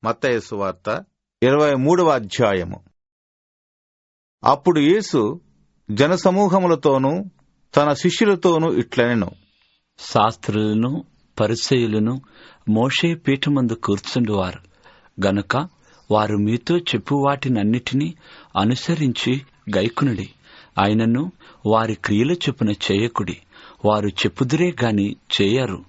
మత్తయి సువార్త 23వ అధ్యాయము. అప్పుడు యేసు జనసమూహములతోనూ తన శిష్యులతోనూ ఇట్లనెను. శాస్త్రులను పరిసయ్యులను మోషే పీఠమందు కూర్చుండువారు గనుక వారు మీతో చెప్పు వాటినన్నిటినీ అనుసరించి గైకునుడి. ఆయనను వారి క్రియల చొప్పున చేయకుడి. వారు చెప్పుదురే గాని చేయరు.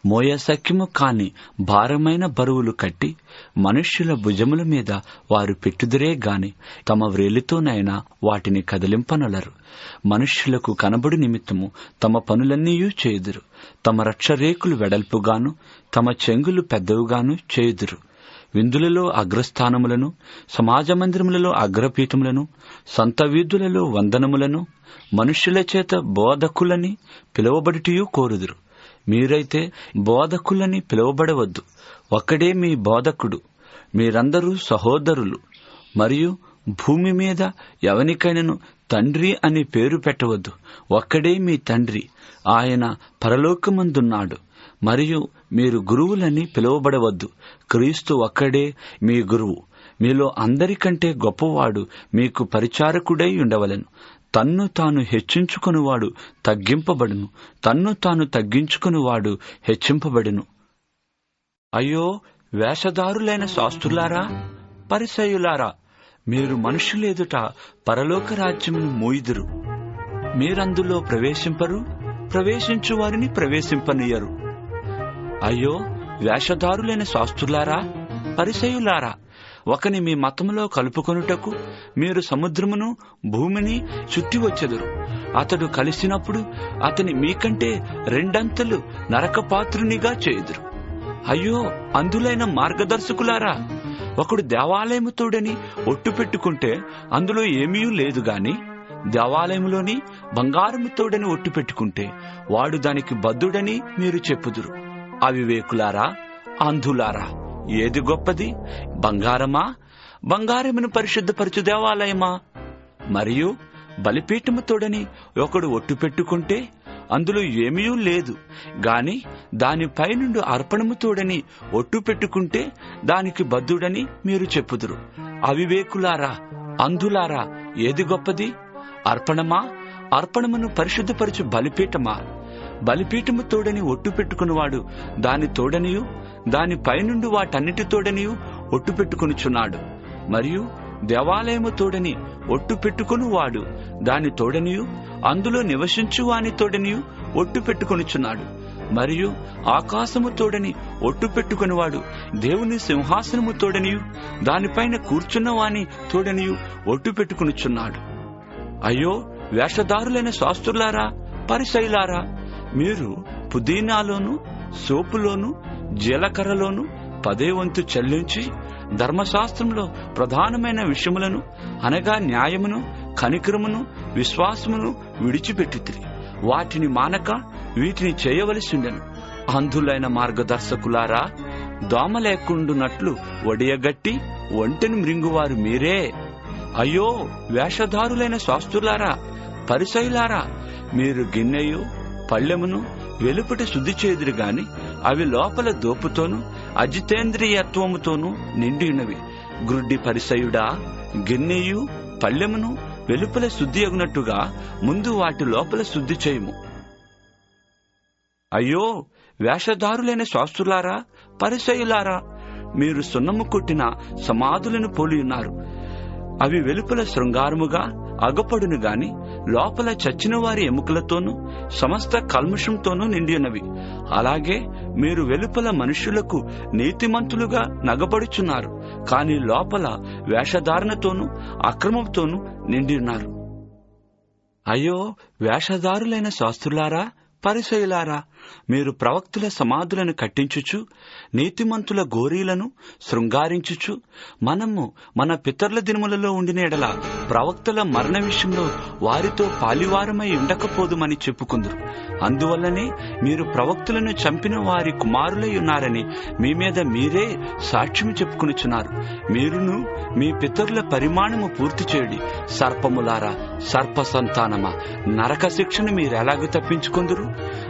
మోయశక్యము కాని భారమైన బరువులు కట్టి మనుష్యుల భుజముల మీద వారు పెట్టుదురే గాని తమ వ్రేలితోనైనా వాటిని కదిలింపనలరు. మనుష్యులకు కనబడు నిమిత్తము తమ పనులన్నీయూ చేయుదురు. తమ రక్షరేకులు వెడల్పుగాను తమ చెంగులు పెద్దవుగాను చేయుదురు. విందులలో అగ్రస్థానములను, సమాజ మందిరములలో అగ్రపీఠములను, సంత వీధులలో వందనములను, మనుష్యుల చేత బోధకులని పిలువబడుటయూ కోరుదురు. మీరైతే బోధకులని పిలువబడవద్దు. ఒక్కడే మీ బోధకుడు. మీరందరూ సహోదరులు. మరియు భూమి మీద ఎవనికైనను తండ్రి అని పేరు పెట్టవద్దు. ఒక్కడే మీ తండ్రి, ఆయన పరలోకమందున్నాడు. మరియు మీరు గురువులని పిలువబడవద్దు. క్రీస్తు ఒక్కడే మీ గురువు. మీలో అందరికంటే గొప్పవాడు మీకు పరిచారకుడై ఉండవలెను. తన్ను తాను హెచ్చించుకొనివాడు తగ్గింపబడును, తన్ను తాను తగ్గించుకొనివాడు హెచ్చింపబడును. అయ్యో, వేషధారులైన శాస్త్రులారా, పరిసయ్యులారా, మీరు మనుషులెదుట పరలోక రాజ్యమును మోయుదురు. మీరందులో ప్రవేశింపరు, ప్రవేశించు వారిని ప్రవేశింపనీయరు. అయ్యో, వేషధారులైన శాస్త్రులారా, పరిసయ్యులారా, ఒకని మీ మతములో కలుపుకొనుటకు మీరు సముద్రమును భూమిని చుట్టి వచ్చెదరు. అతడు కలిసినప్పుడు అతని మీకంటే రెండంతలు నరకపాత్రునిగా చేయుదురు. అయ్యో, అందులైన మార్గదర్శకులారా, ఒకడు దేవాలయముతోడని ఒట్టు పెట్టుకుంటే అందులో ఏమీ లేదు గాని దేవాలయములోని బంగారముతోడని ఒట్టు పెట్టుకుంటే వాడు దానికి బద్ధుడని మీరు చెప్పుదురు. అవివేకులారా, అంధులారా, ఏది గొప్పది? బంగారమా? బంగారమును పరిశుద్ధపరచు దేవాలయమా? మరియు బలిపీఠముతోడని ఒకడు ఒట్టు పెట్టుకుంటే అందులో ఏమీ లేదు గాని దానిపైనుండి అర్పణముతోడని ఒట్టు పెట్టుకుంటే దానికి బద్ధుడని మీరు చెప్పుదురు. అవివేకులారా, అంధులారా, ఏది గొప్పది? అర్పణమా? అర్పణమును పరిశుద్ధపరచు బలిపీఠమా? బలిపీఠము తోడని ఒట్టు పెట్టుకునివాడు దాని తోడనియు దాని పైనుండి వాటన్నిటితోడనియు ఒట్టు పెట్టుకొనుచున్నాడు. మరియు దేవాలయము తోడని ఒట్టు పెట్టుకునివాడు దాని తోడనియు అందులో నివసించు వాని తోడనియు ఒట్టు పెట్టుకొనుచున్నాడు. మరియు ఆకాశము తోడని ఒట్టు పెట్టుకునివాడు దేవుని సింహాసనము తోడనియు దానిపైన కూర్చున్న వాని తోడనియు ఒట్టు పెట్టుకొనుచున్నాడు. అయ్యో, వేషధారులైన శాస్త్రులారా, పరిసయ్యులారా, మీరు పుదీనాలోను సోపులోను జీలకర్రలోను 10వ వంతు చెల్లించి ధర్మశాస్త్రంలో ప్రధానమైన విషయములను అనగా న్యాయమును, కనికరమును, విశ్వాసమును విడిచిపెట్టితిరి. వాటిని మానక వీటిని చేయవలసిండెను. అంధులైన మార్గదర్శకులారా, దోమ లేకుండునట్లు ఒడియగట్టి ఒంటెను మృంగువారు మీరే. అయ్యో, వేషధారులైన శాస్త్రులారా, పరిసయ్యులారా, మీరు గిన్నెయు పళ్ళెమును వెలుపట శుద్ధి చేదురు గాని అవి లోపల దోపుతోనూ అజితేంద్రియత్వముతోనూ నిండి ఉన్నవి. గ్రుడ్డి పరిసయుడా, గిన్నెయు పళ్ళెమును వెలుపల శుద్ధి అగునట్టుగా ముందు వాటి లోపల శుద్ధి చేయుము. అయ్యో, వేషధారులైన శాస్త్రులారా, పరిసయ్యులారా, మీరు సున్నము కొట్టిన సమాధులను పోలియున్నారు. అవి వెలుపల శృంగారముగా అగపడును గాని లోపల చచ్చిన వారి ఎముకలతోనూ సమస్త కల్మషంతోనూ నిండియున్నవి. అలాగే మీరు వెలుపల మనుష్యులకు నీతిమంతులుగా నగబడుచున్నారు, కాని లోపల వేషధారణతోనూ అక్రమంతోనూ నిండియున్నారు. అయ్యో, వేషధారులైన శాస్త్రులారా, పరిసయ్యులారా, మీరు ప్రవక్తుల సమాధులను కట్టించుచు నీతిమంతుల గోరీలను శృంగారించుచు మనము మన పితరుల దినములలో ఉండిన ఎడల ప్రవక్తల మరణ విషయంలో వారితో పాలివారమై ఉండకపోదుమని చెప్పుకుందరు. అందువల్లనే మీరు ప్రవక్తులను చంపిన వారి కుమారులై ఉన్నారని మీ మీద మీరే సాక్ష్యం చెప్పుకొనుచున్నారు. మీరును మీ పితరుల పరిమాణము పూర్తి చేయుడి. సర్పములారా, సర్ప సంతానమా, నరక శిక్షను మీరెలాగూ తప్పించుకొందురు?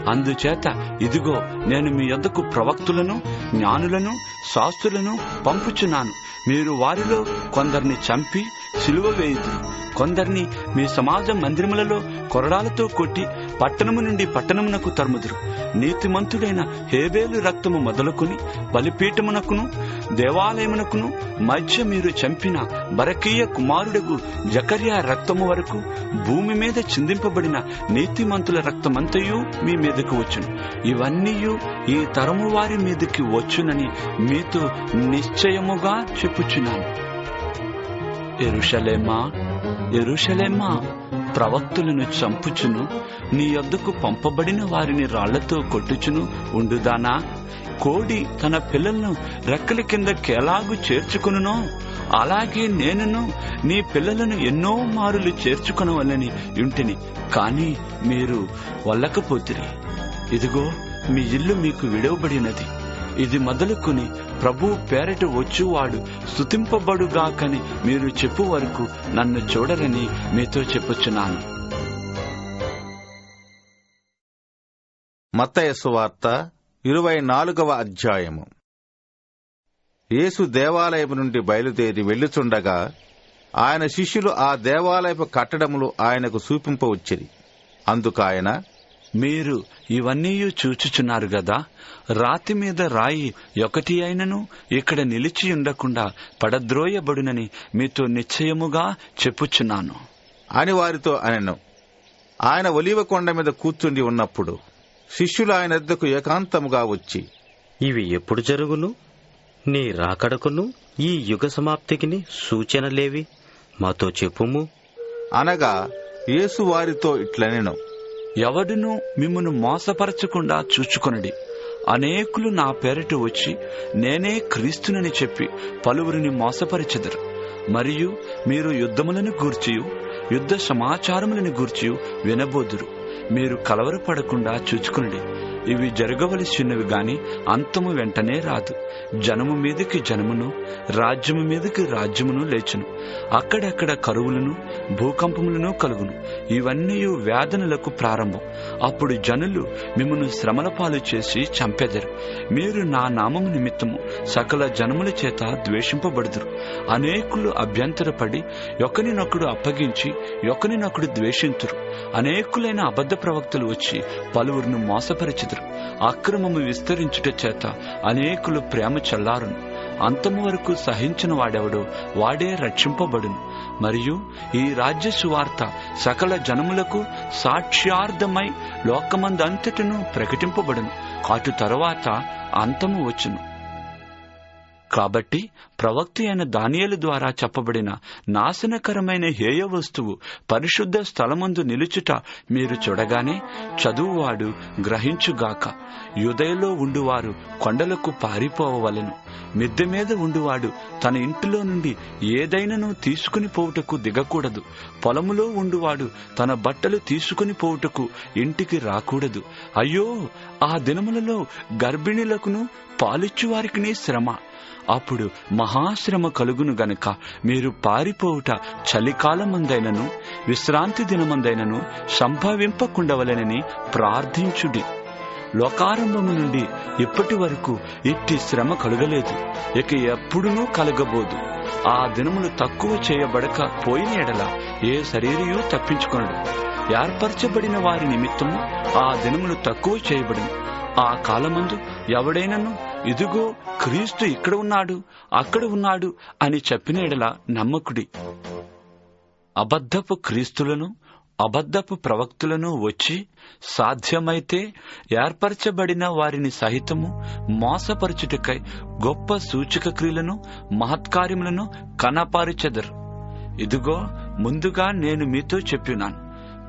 అందుచేత చేత ఇదిగో నేను మీ యొద్దకు ప్రవక్తులను, జ్ఞానులను, శాస్త్రులను పంపుచున్నాను. మీరు వారిలో కొందరిని చంపి సిలువ వేయుదురు, కొందరిని మీ సమాజ మందిరములలో కొరడాలతో కొట్టి పట్టణము నుండి పట్టణమునకు తరుముదురు. నీతిమంతుడైన హేబేలు రక్తము మొదలుకొని బలిపీఠమునకును దేవాలయమునకును మధ్య మీరు చంపిన బరకీయ కుమారుడగు జకర్యా రక్తము వరకు భూమి మీద చిందింపబడిన నీతిమంతుల రక్తమంతయు మీ మీదకు వచ్చును. ఇవన్నీయు ఈ తరము వారి మీదకి వచ్చునని మీతో నిశ్చయముగా చెప్పుచున్నాను. యెరూషలేమా, యెరూషలేమా, ప్రవక్తులను చంపుచును, నీ యొద్దకు పంపబడిన వారిని రాళ్లతో కొట్టుచును ఉండుదానా? కోడి తన పిల్లలను రెక్కల కిందకెలాగు చేర్చుకునునో అలాగే నేనును నీ పిల్లలను ఎన్నో మారులు చేర్చుకొనవలని యుంటిని, కాని మీరు వల్లకపోతిరి. ఇదిగో మీ ఇల్లు మీకు విడవబడినది. ఇది మొదలుకొని ప్రభు పేరట వచ్చువాడు స్తుతింపబడుగాకని మీరు చెప్పు వరకు నన్ను చూడరని మీతో చెప్పుచున్నాను. మత్తయి సువార్త 24వ అధ్యాయము. యేసు దేవాలయము నుండి బయలుదేరి వెళ్ళుచుండగా ఆయన శిష్యులు ఆ దేవాలయపు కట్టడములు ఆయనకు చూపింపవచ్చిరి. అందుకాయన, మీరు ఇవన్నీ చూచుచున్నారు గదా, రాతి మీద రాయి ఒకటి అయినను ఇక్కడ నిలిచి ఉండకుండా పడద్రోయబడునని మీతో నిశ్చయముగా చెప్పుచున్నాను అని వారితో అనెను. ఆయన ఒలీవ కొండ మీద కూర్చుండి ఉన్నప్పుడు శిష్యులు ఆయన వద్దకు ఏకాంతముగా వచ్చి, ఇవి ఎప్పుడు జరుగును? నీ రాకడకును ఈ యుగ సమాప్తికిని సూచనలేవి? మాతో చెప్పుము అనగా యేసు వారితో ఇట్లనెను, ఎవడును మిమ్మును మోసపరచకుండా చూచుకొనడి. అనేకులు నా పేరట వచ్చి నేనే క్రీస్తునని చెప్పి పలువురిని మోసపరిచెదరు. మరియు మీరు యుద్ధములను గూర్చియు యుద్ధ సమాచారములను గూర్చియు వినబోదురు. మీరు కలవరపడకుండా చూచుకునండి. ఇవి జరగవలసినవి గాని అంతము వెంటనే రాదు. జనము మీదకి జనమును, రాజ్యము మీదకి రాజ్యమును లేచును. అక్కడక్కడ కరువులను, భూకంపములను కలుగును. ఇవన్నీ వేదనలకు ప్రారంభం. అప్పుడు జనులు మిమ్మును శ్రమల పాలు చేసి చంపెదరు. మీరు నా నామము నిమిత్తము సకల జనముల చేత ద్వేషింపబడుదురు. అనేకులు అభ్యంతరపడి ఒకరినొకడు అప్పగించి ఒకరినొకడు ద్వేషింతురు. అనేకులైన అబద్ధ ప్రవక్తలు వచ్చి పలువురును మోసపరిచెదరు. అక్రమము విస్తరించుట చేత అనేకులు ప్రేమ చల్లారును. అంతము వరకు సహించిన వాడెవడో వాడే రక్షింపబడును. మరియు ఈ రాజ్య సువార్త సకల జనములకు సాక్ష్యార్థమై లోకమందంతటను ప్రకటింపబడును. అటు తరువాత అంతము వచ్చును. కాబట్టి ప్రవక్త అయిన దానియేలు ద్వారా చెప్పబడిన నాశనకరమైన హేయ వస్తువు పరిశుద్ధ స్థలమందు నిలుచుట మీరు చూడగానే చదువువాడు గ్రహించుగాక. యూదయలో ఉండువారు కొండలకు పారిపోవవలెను. మిద్దె మీద ఉండువాడు తన ఇంటిలో నుండి ఏదైనాను తీసుకుని పోవుటకు దిగకూడదు. పొలములో ఉండువాడు తన బట్టలు తీసుకుని పోవుటకు ఇంటికి రాకూడదు. అయ్యో, ఆ దినములలో గర్భిణులకును పాలిచ్చువారికి శ్రమ. అప్పుడు మహాశ్రమ కలుగును గనుక మీరు పారిపోవుట చలికాలమందైనను విశ్రాంతి దినమందైనను సంభవింపకుండవలెనని ప్రార్థించుడి. లోకారంభము నుండి ఇప్పటి వరకు ఇట్టి శ్రమ కలుగలేదు, ఇక ఎప్పుడునూ కలగబోదు. ఆ దినములు తక్కువ చేయబడక పోయిన ఎడల ఏ శరీరయు తప్పించుకొనడు. ఏర్పరచబడిన వారి నిమిత్తము ఆ దినములు తక్కువ చేయబడును. ఆ కాలమందు ఎవడైనను ఇదిగో క్రీస్తు ఇక్కడ ఉన్నాడు, అక్కడ ఉన్నాడు అని చెప్పిన ఎడల నమ్మకుడి. అబద్ధపు క్రీస్తులను అబద్ధపు ప్రవక్తులను వచ్చి సాధ్యమైతే ఏర్పరచబడిన వారిని సహితము మోసపరచుటకై గొప్ప సూచక క్రియలను మహత్కార్యములను కనపరిచెదరు. ఇదిగో ముందుగా నేను మీతో చెప్పినాను.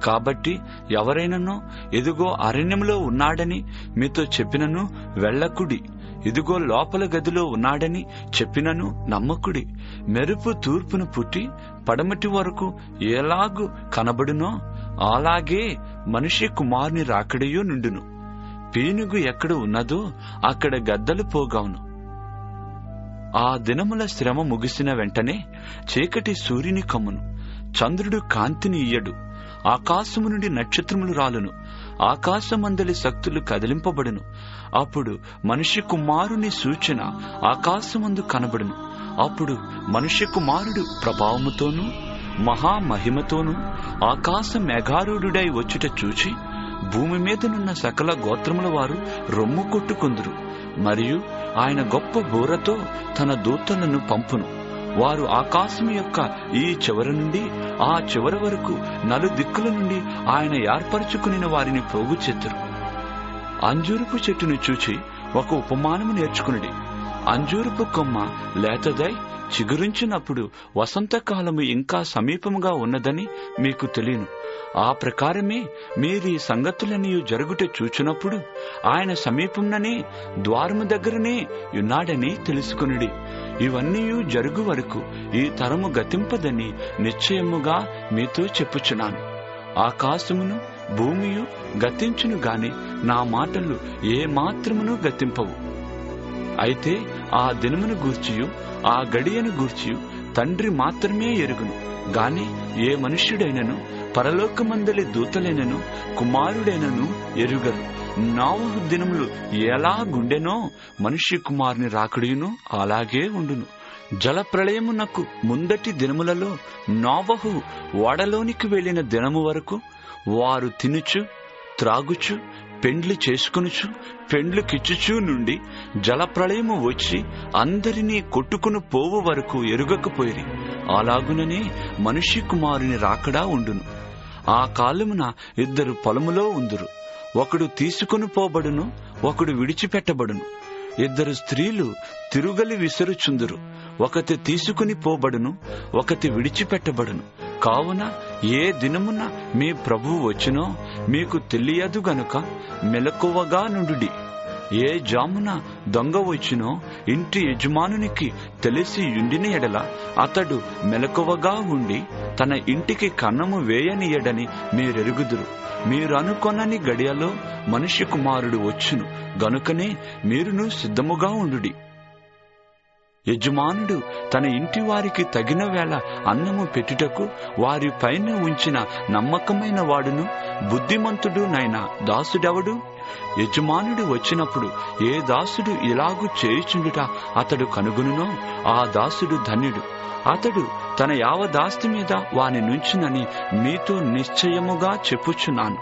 కాబట్టి ఎవరైనానో ఇదిగో అరణ్యంలో ఉన్నాడని మీతో చెప్పినను వెళ్ళకుడి. ఇదిగో లోపల గదిలో ఉన్నాడని చెప్పినను నమ్మకుడి. మెరుపు తూర్పును పుట్టి పడమటి వరకు ఎలాగు కనబడునో అలాగే మనిషి కుమారుని రాకడయు నుండును. పీనుగు ఎక్కడ ఉన్నదో అక్కడ గద్దలు పోగవును. ఆ దినముల శ్రమ ముగిసిన వెంటనే చీకటి సూర్యుని కమ్మును, చంద్రుడు కాంతిని ఇయ్యడు. ఆకాశము నుండి నక్షత్రములు రాలును, ఆకాశమందలి శక్తులు కదిలింపబడును. అప్పుడు మనుష్య కుమారుని సూచన ఆకాశమందు కనబడును. అప్పుడు మనుష్య కుమారుడు ప్రభావముతోనూ మహామహిమతోనూ ఆకాశ మేఘారూఢుడై వచ్చుట చూచి భూమి మీదనున్న సకల గోత్రముల వారు రొమ్ము కొట్టుకొందురు. మరియు ఆయన గొప్ప బూరతో తన దూతలను పంపును. వారు ఆకాశం యొక్క ఈ చివరి నుండి ఆ చివరి వరకు నలుదిక్కుల నుండి ఆయన ఏర్పరచుకుని వారిని పోగు చేతురు. అంజూరపు చెట్టును చూచి ఒక ఉపమానము నేర్చుకునిడి. అంజూరపు కొమ్మ లేతదై చిగురించినప్పుడు వసంతకాలము ఇంకా సమీపముగా ఉన్నదని మీకు తెలియను. ఆ ప్రకారమే మీరీ సంగతులన్నీ జరుగుట చూచినప్పుడు ఆయన సమీపంననే ద్వారము దగ్గరనే ఉన్నాడని తెలుసుకునిడి. ఇవన్నీ జరుగు వరకు ఈ తరము గతింపదని నిశ్చయముగా మీతో చెప్పుచున్నాను. ఆకాశమును భూమియు గతించును గాని నా మాటలు ఏ మాత్రమును గతింపవు. అయితే ఆ దినమును గూర్చియు ఆ గడియను గూర్చియు తండ్రి మాత్రమే ఎరుగును గాని ఏ మనుష్యుడైనను పరలోకమందలి దూతలైనను కుమారుడైనను ఎరుగరు. నోవహు దినములు ఎలాగుండెనో మనుష్య కుమారుని రాకడియును అలాగే ఉండును. జలప్రళయమునకు ముందటి దినములలో నోవహు ఓడలోనికి వెళ్లిన దినము వరకు వారు తినుచు త్రాగుచు పెండ్లి చేసుకొనుచు పెండ్లుకిచ్చుచూ నుండి జలప్రళయము వచ్చి అందరినీ కొట్టుకుని పోవు వరకు ఎరుగకపోయిరి. అలాగుననే మనుష్య కుమారుని రాకడా ఉండును. ఆ కాలమున ఇద్దరు పొలములో ఉందురు, ఒకడు తీసుకుని పోబడును, ఒకడు విడిచిపెట్టబడును. ఇద్దరు స్త్రీలు తిరుగలి విసరుచుందురు, ఒకటి తీసుకుని పోబడును, ఒకటి విడిచిపెట్టబడును. కావున ఏ దినమున మీ ప్రభువు వచ్చినో మీకు తెలియదు గనుక మెలకువగా నుండుడి. ఏ జామున దొంగ వచ్చినో ఇంటి యజమానునికి తెలిసి యుండిన ఎడల అతడు మెలకువగా ఉండి తన ఇంటికి కన్నము వేయనియడని మీరెరుగుదురు. మీరు అనుకొనని గడియలో మనుష్య కుమారుడు వచ్చును గనుకనే మీరును సిద్ధముగా ఉండుడి. యజమానుడు తన ఇంటి వారికి తగిన వేళ అన్నము పెట్టుటకు వారి పైన ఉంచిన నమ్మకమైన వాడును బుద్ధిమంతుడు నైనా దాసుడెవడు? యజమానుడు వచ్చినప్పుడు ఏ దాసుడు ఇలాగు చేయుచుండుట అతడు కనుగొనునో ఆ దాసుడు ధన్యుడు. అతడు తన యావదాస్తి మీద వాని నుంచునని మీతో నిశ్చయముగా చెప్పుచున్నాను.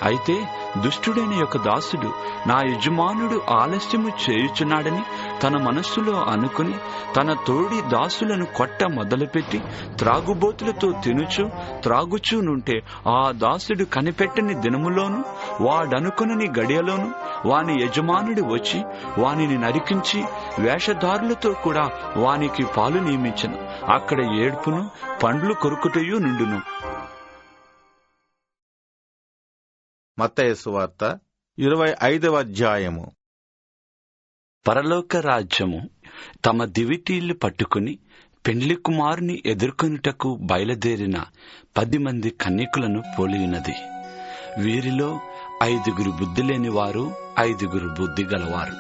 అయితే దుష్టుడైన యొక్క దాసుడు నా యజమానుడు ఆలస్యము చేయుచున్నాడని తన మనస్సులో అనుకుని తన తోడి దాసులను కొట్ట మొదలుపెట్టి త్రాగుబోతులతో తినుచు త్రాగుచూ నుంటే ఆ దాసుడు కనిపెట్టని దినములోను వాడనుకునని గడియలోను వాని యజమానుడు వచ్చి వానిని నరికించి వేషధారులతో కూడా వానికి పాలు నియమించను. అక్కడ ఏడ్పును పండ్లు కొరుకుటయు నుండును. మత్తయి సువార్త 25వ అధ్యాయము. పరలోక రాజ్యము తమ దివిటీళ్లు పట్టుకుని పెండ్లి కుమారుని ఎదుర్కొనుటకు బయలుదేరిన 10 మంది కన్యకులను పోలియున్నది. వీరిలో 5 బుద్ధిలేని వారు, 5 బుద్ధి గలవారు.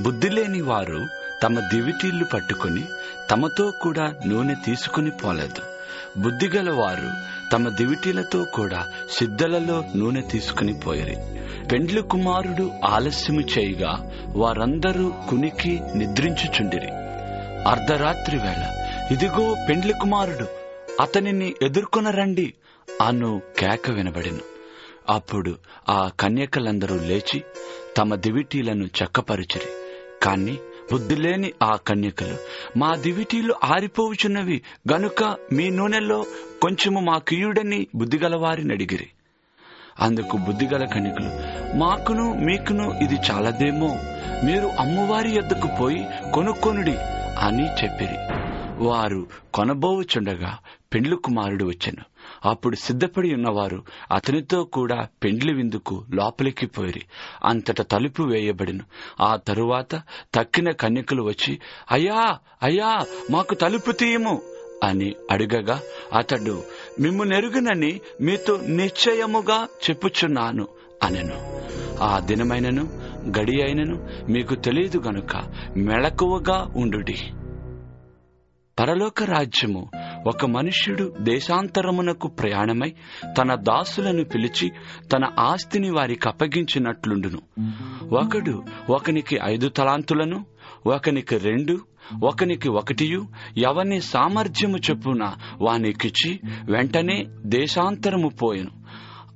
బుద్ధిలేని వారు తమ దివిటీళ్లు పట్టుకుని తమతో కూడా నూనె తీసుకుని పోలేదు. బుద్ధిగలవారు తమ దివిటీలతో కూడా సిద్ధలలో నూనె తీసుకుని పోయిరి. పెండ్లి కుమారుడు ఆలస్యము చేయగా వారందరూ కునికి నిద్రించుచుండిరి. అర్ధరాత్రి వేళ ఇదిగో పెండ్లి కుమారుడు, అతనిని ఎదుర్కొనరండి అను కేక వినబడెను. అప్పుడు ఆ కన్యకలందరూ లేచి తమ దివిటీలను చక్కపరిచిరి. కాని బుద్ధిలేని ఆ కన్యకలు, మా దివిటీలు ఆరిపోవుచున్నవి గనుక మీ నూనెలో కొంచెము మాకియుడని బుద్ధిగలవారిని అడిగిరి. అందుకు బుద్ధిగల కన్యకలు, మాకును మీకును ఇది చాలదేమో, మీరు అమ్మవారి యొద్దకు పోయి కొనుక్కొనుడి అని చెప్పిరి. వారు కొనబోవుచుండగా పెండ్లి కుమారుడు వచ్చెను. అప్పుడు సిద్ధపడి ఉన్నవారు అతనితో కూడా పెండ్లి విందుకు లోపలికి పోయిరి. అంతట తలుపు వేయబడిను. ఆ తరువాత తక్కిన కన్యకలు వచ్చి, అయ్యా అయ్యా మాకు తలుపు తీయము అని అడుగగా అతడు, మిమ్ము నెరుగునని మీతో నిశ్చయముగా చెప్పుచున్నాను అనెను. ఆ దినమైనను గడి అయినను మీకు తెలియదు గనుక మెళకువగా ఉండుడి. పరలోక రాజ్యము ఒక మనుష్యుడు దేశాంతరమునకు ప్రయాణమై తన దాసులను పిలిచి తన ఆస్తిని వారికి అప్పగించినట్లుండును. ఒకడు ఒకనికి 5 తలాంతులను, ఒకనికి 2, ఒకనికి 1, ఎవని సామర్థ్యము చొప్పున వానికిచ్చి వెంటనే దేశాంతరము పోయెను.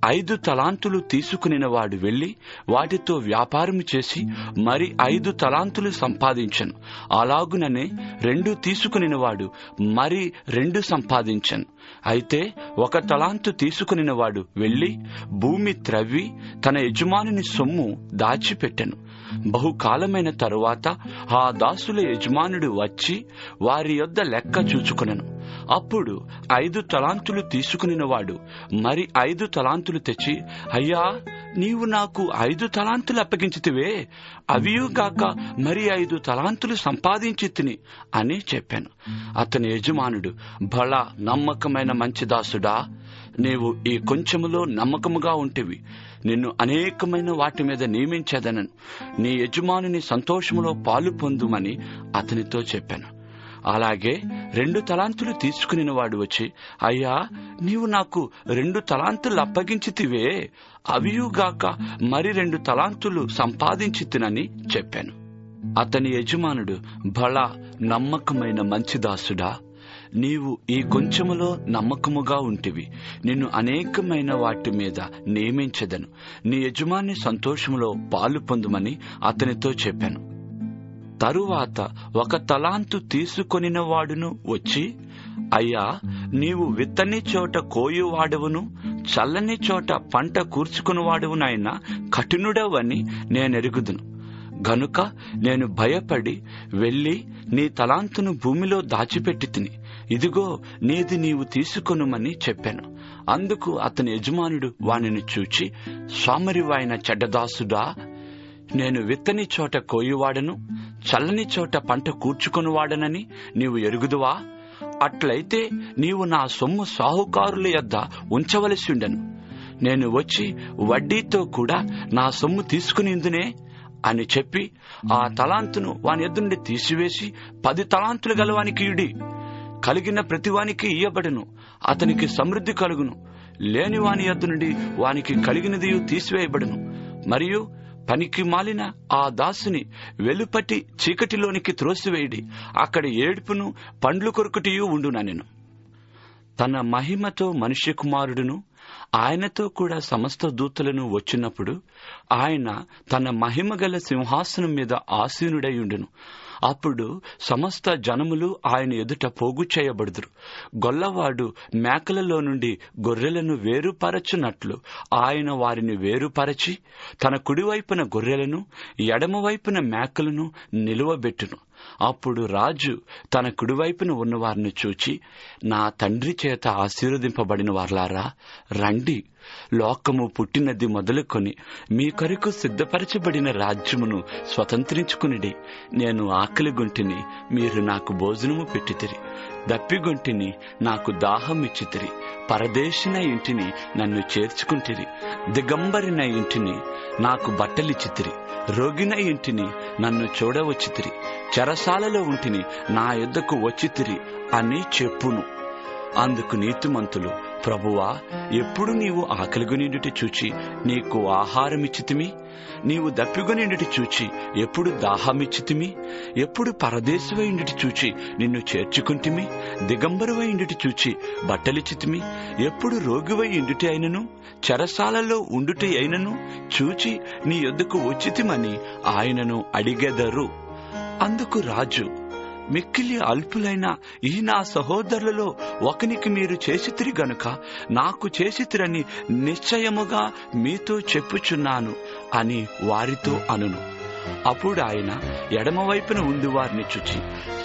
5 తలాంతులు తీసుకునినవాడు వెళ్లి వాటితో వ్యాపారము చేసి మరి 5 తలాంతులు సంపాదించెను. అలాగుననే 2 తీసుకునినవాడు మరి 2 సంపాదించెను. అయితే 1 తలాంతు తీసుకునినవాడు వెళ్లి భూమి త్రవ్వి తన యజమానుని సొమ్ము దాచిపెట్టెను. బహుకాలమైన తరువాత ఆ దాసుల యజమానుడు వచ్చి వారి యొద్ద లెక్క చూచుకొనెను. అప్పుడు 5 తలాంతులు తీసుకునినవాడు మరి 5 తలాంతులు తెచ్చి, అయ్యా, నీవు నాకు 5 తలాంతులు అప్పగించితివే, అవియుగాక మరి 5 తలాంతులు సంపాదించి తిని అని చెప్పాను. అతని యజమానుడు, భళా నమ్మకమైన మంచి దాసుడా, నీవు ఈ కొంచెములో నమ్మకముగా ఉంటివి, నిన్ను అనేకమైన వాటి మీద నియమించేదనను, నీ యజమానుని సంతోషములో పాలు పొందుమని అతనితో చెప్పాను. అలాగే 2 తలాంతులు తీసుకునినవాడు వచ్చి, అయ్యా, నీవు నాకు 2 తలాంతులు అప్పగించితివే, అవియుగాక మరి 2 తలాంతులు సంపాదించి తినని చెప్పాను. అతని యజమానుడు, భళా నమ్మకమైన మంచి దాసుడా, నీవు ఈ కొంచెములో నమ్మకముగా ఉంటివి, నిన్ను అనేకమైన వాటి మీద నియమించెదను, నీ యజమాని సంతోషములో పాలు పొందుమని అతనితో చెప్పాను. తరువాత 1 తలాంతు తీసుకొనిన వాడును వచ్చి, అయ్యా, నీవు విత్తని చోట కోయువాడవును, చల్లని చోట పంట కూర్చుకునివాడవునైనా కఠినుడవని నేనెరుగుదును. గనుక నేను భయపడి వెళ్లి నీ తలాంతును భూమిలో దాచిపెట్టి తిని, ఇదిగో నీది నీవు తీసుకొనుమని చెప్పాను. అందుకు అతని యజమానుడు వానిని చూచి, సోమరివైన చెడ్డదాసుడా, నేను విత్తని చోట కోయువాడను, చల్లని చోట పంట కూర్చుకొనివాడనని నీవు ఎరుగుదువా? అట్లయితే నీవు నా సొమ్ము సాహుకారుల యొద్ద ఉంచవలసి ఉండెను. నేను వచ్చి వడ్డీతో కూడా నా సొమ్ము తీసుకునిందునే అని చెప్పి ఆ తలాంతును వాని యొద్ద నుండి తీసివేసి 10 తలాంతులు గలవానికి ఇడి. కలిగిన ప్రతివానికి ఇయ్యబడును, అతనికి సమృద్ధి కలుగును. లేని వాని యొద్ద నుండి వానికి కలిగినది తీసివేయబడును. మరియు పనికి మాలిన ఆ దాసుని వెలుపటి చీకటిలోనికి త్రోసివేయడి, అక్కడ ఏడుపును పండ్లు కొరుకుటియు ఉండుననెను. తన మహిమతో మనుష్య కుమారుడును ఆయనతో కూడా సమస్త దూతలను వచ్చినప్పుడు ఆయన తన మహిమగల సింహాసనం మీద ఆసీనుడై ఉండును. అప్పుడు సమస్త జనములు ఆయన ఎదుట పోగు చేయబడుదురు. గొల్లవాడు మేకలలో నుండి గొర్రెలను వేరుపరచునట్లు ఆయన వారిని వేరుపరచి తన కుడివైపున గొర్రెలను ఎడమవైపున మేకలను నిలువబెట్టును. అప్పుడు రాజు తన కుడివైపున ఉన్నవారిని చూచి, నా తండ్రి చేత ఆశీర్వదింపబడిన వారలారా, రండి, లోకము పుట్టినది మొదలుకొని మీ కొరకు సిద్ధపరచబడిన రాజ్యమును స్వతంత్రించుకునిడి. నేను ఆకలిగొంటిని, మీరు నాకు భోజనము పెట్టితిరి, దప్పిగొంటిని, నాకు దాహం ఇచ్చితిరి, పరదేశిన ఇంటిని నన్ను చేర్చుకుంటిరి, దిగంబరిన ఇంటిని నాకు బట్టలిచ్చితిరి, రోగిన ఇంటిని నన్ను చూడవచ్చితిరి, చెరసాలలో ఉంటిని నా యొద్దకు వచ్చితిరి అని చెప్పును. అందుకు నీతిమంతులు, ప్రభువా, ఎప్పుడు నీవు ఆకలిగొనిండుటి చూచి నీకు ఆహారమిచ్చితిమి? నీవు దప్పిగొనిండుటి చూచి ఎప్పుడు దాహమిచ్చితిమి? ఎప్పుడు పరదేశివైండుటి చూచి నిన్ను చేర్చుకుంటిమి? దిగంబరువైండుటి చూచి బట్టలిచ్చితిమి? ఎప్పుడు రోగివై ఇండుటి అయినను చెరసాలలో ఉండుటి అయినను చూచి నీ యొద్దకు వచ్చితిమని ఆయనను అడిగెదరు. అందుకు రాజు, మిక్కిలి అల్పులైన ఈ నా సహోదరులలో ఒకనికి మీరు చేసితిరి గనుక నాకు చేసితిరని నిశ్చయముగా మీతో చెప్పుచున్నాను అని వారితో అనును. అప్పుడు ఆయన ఎడమవైపున ఉండి వారిని చూచి,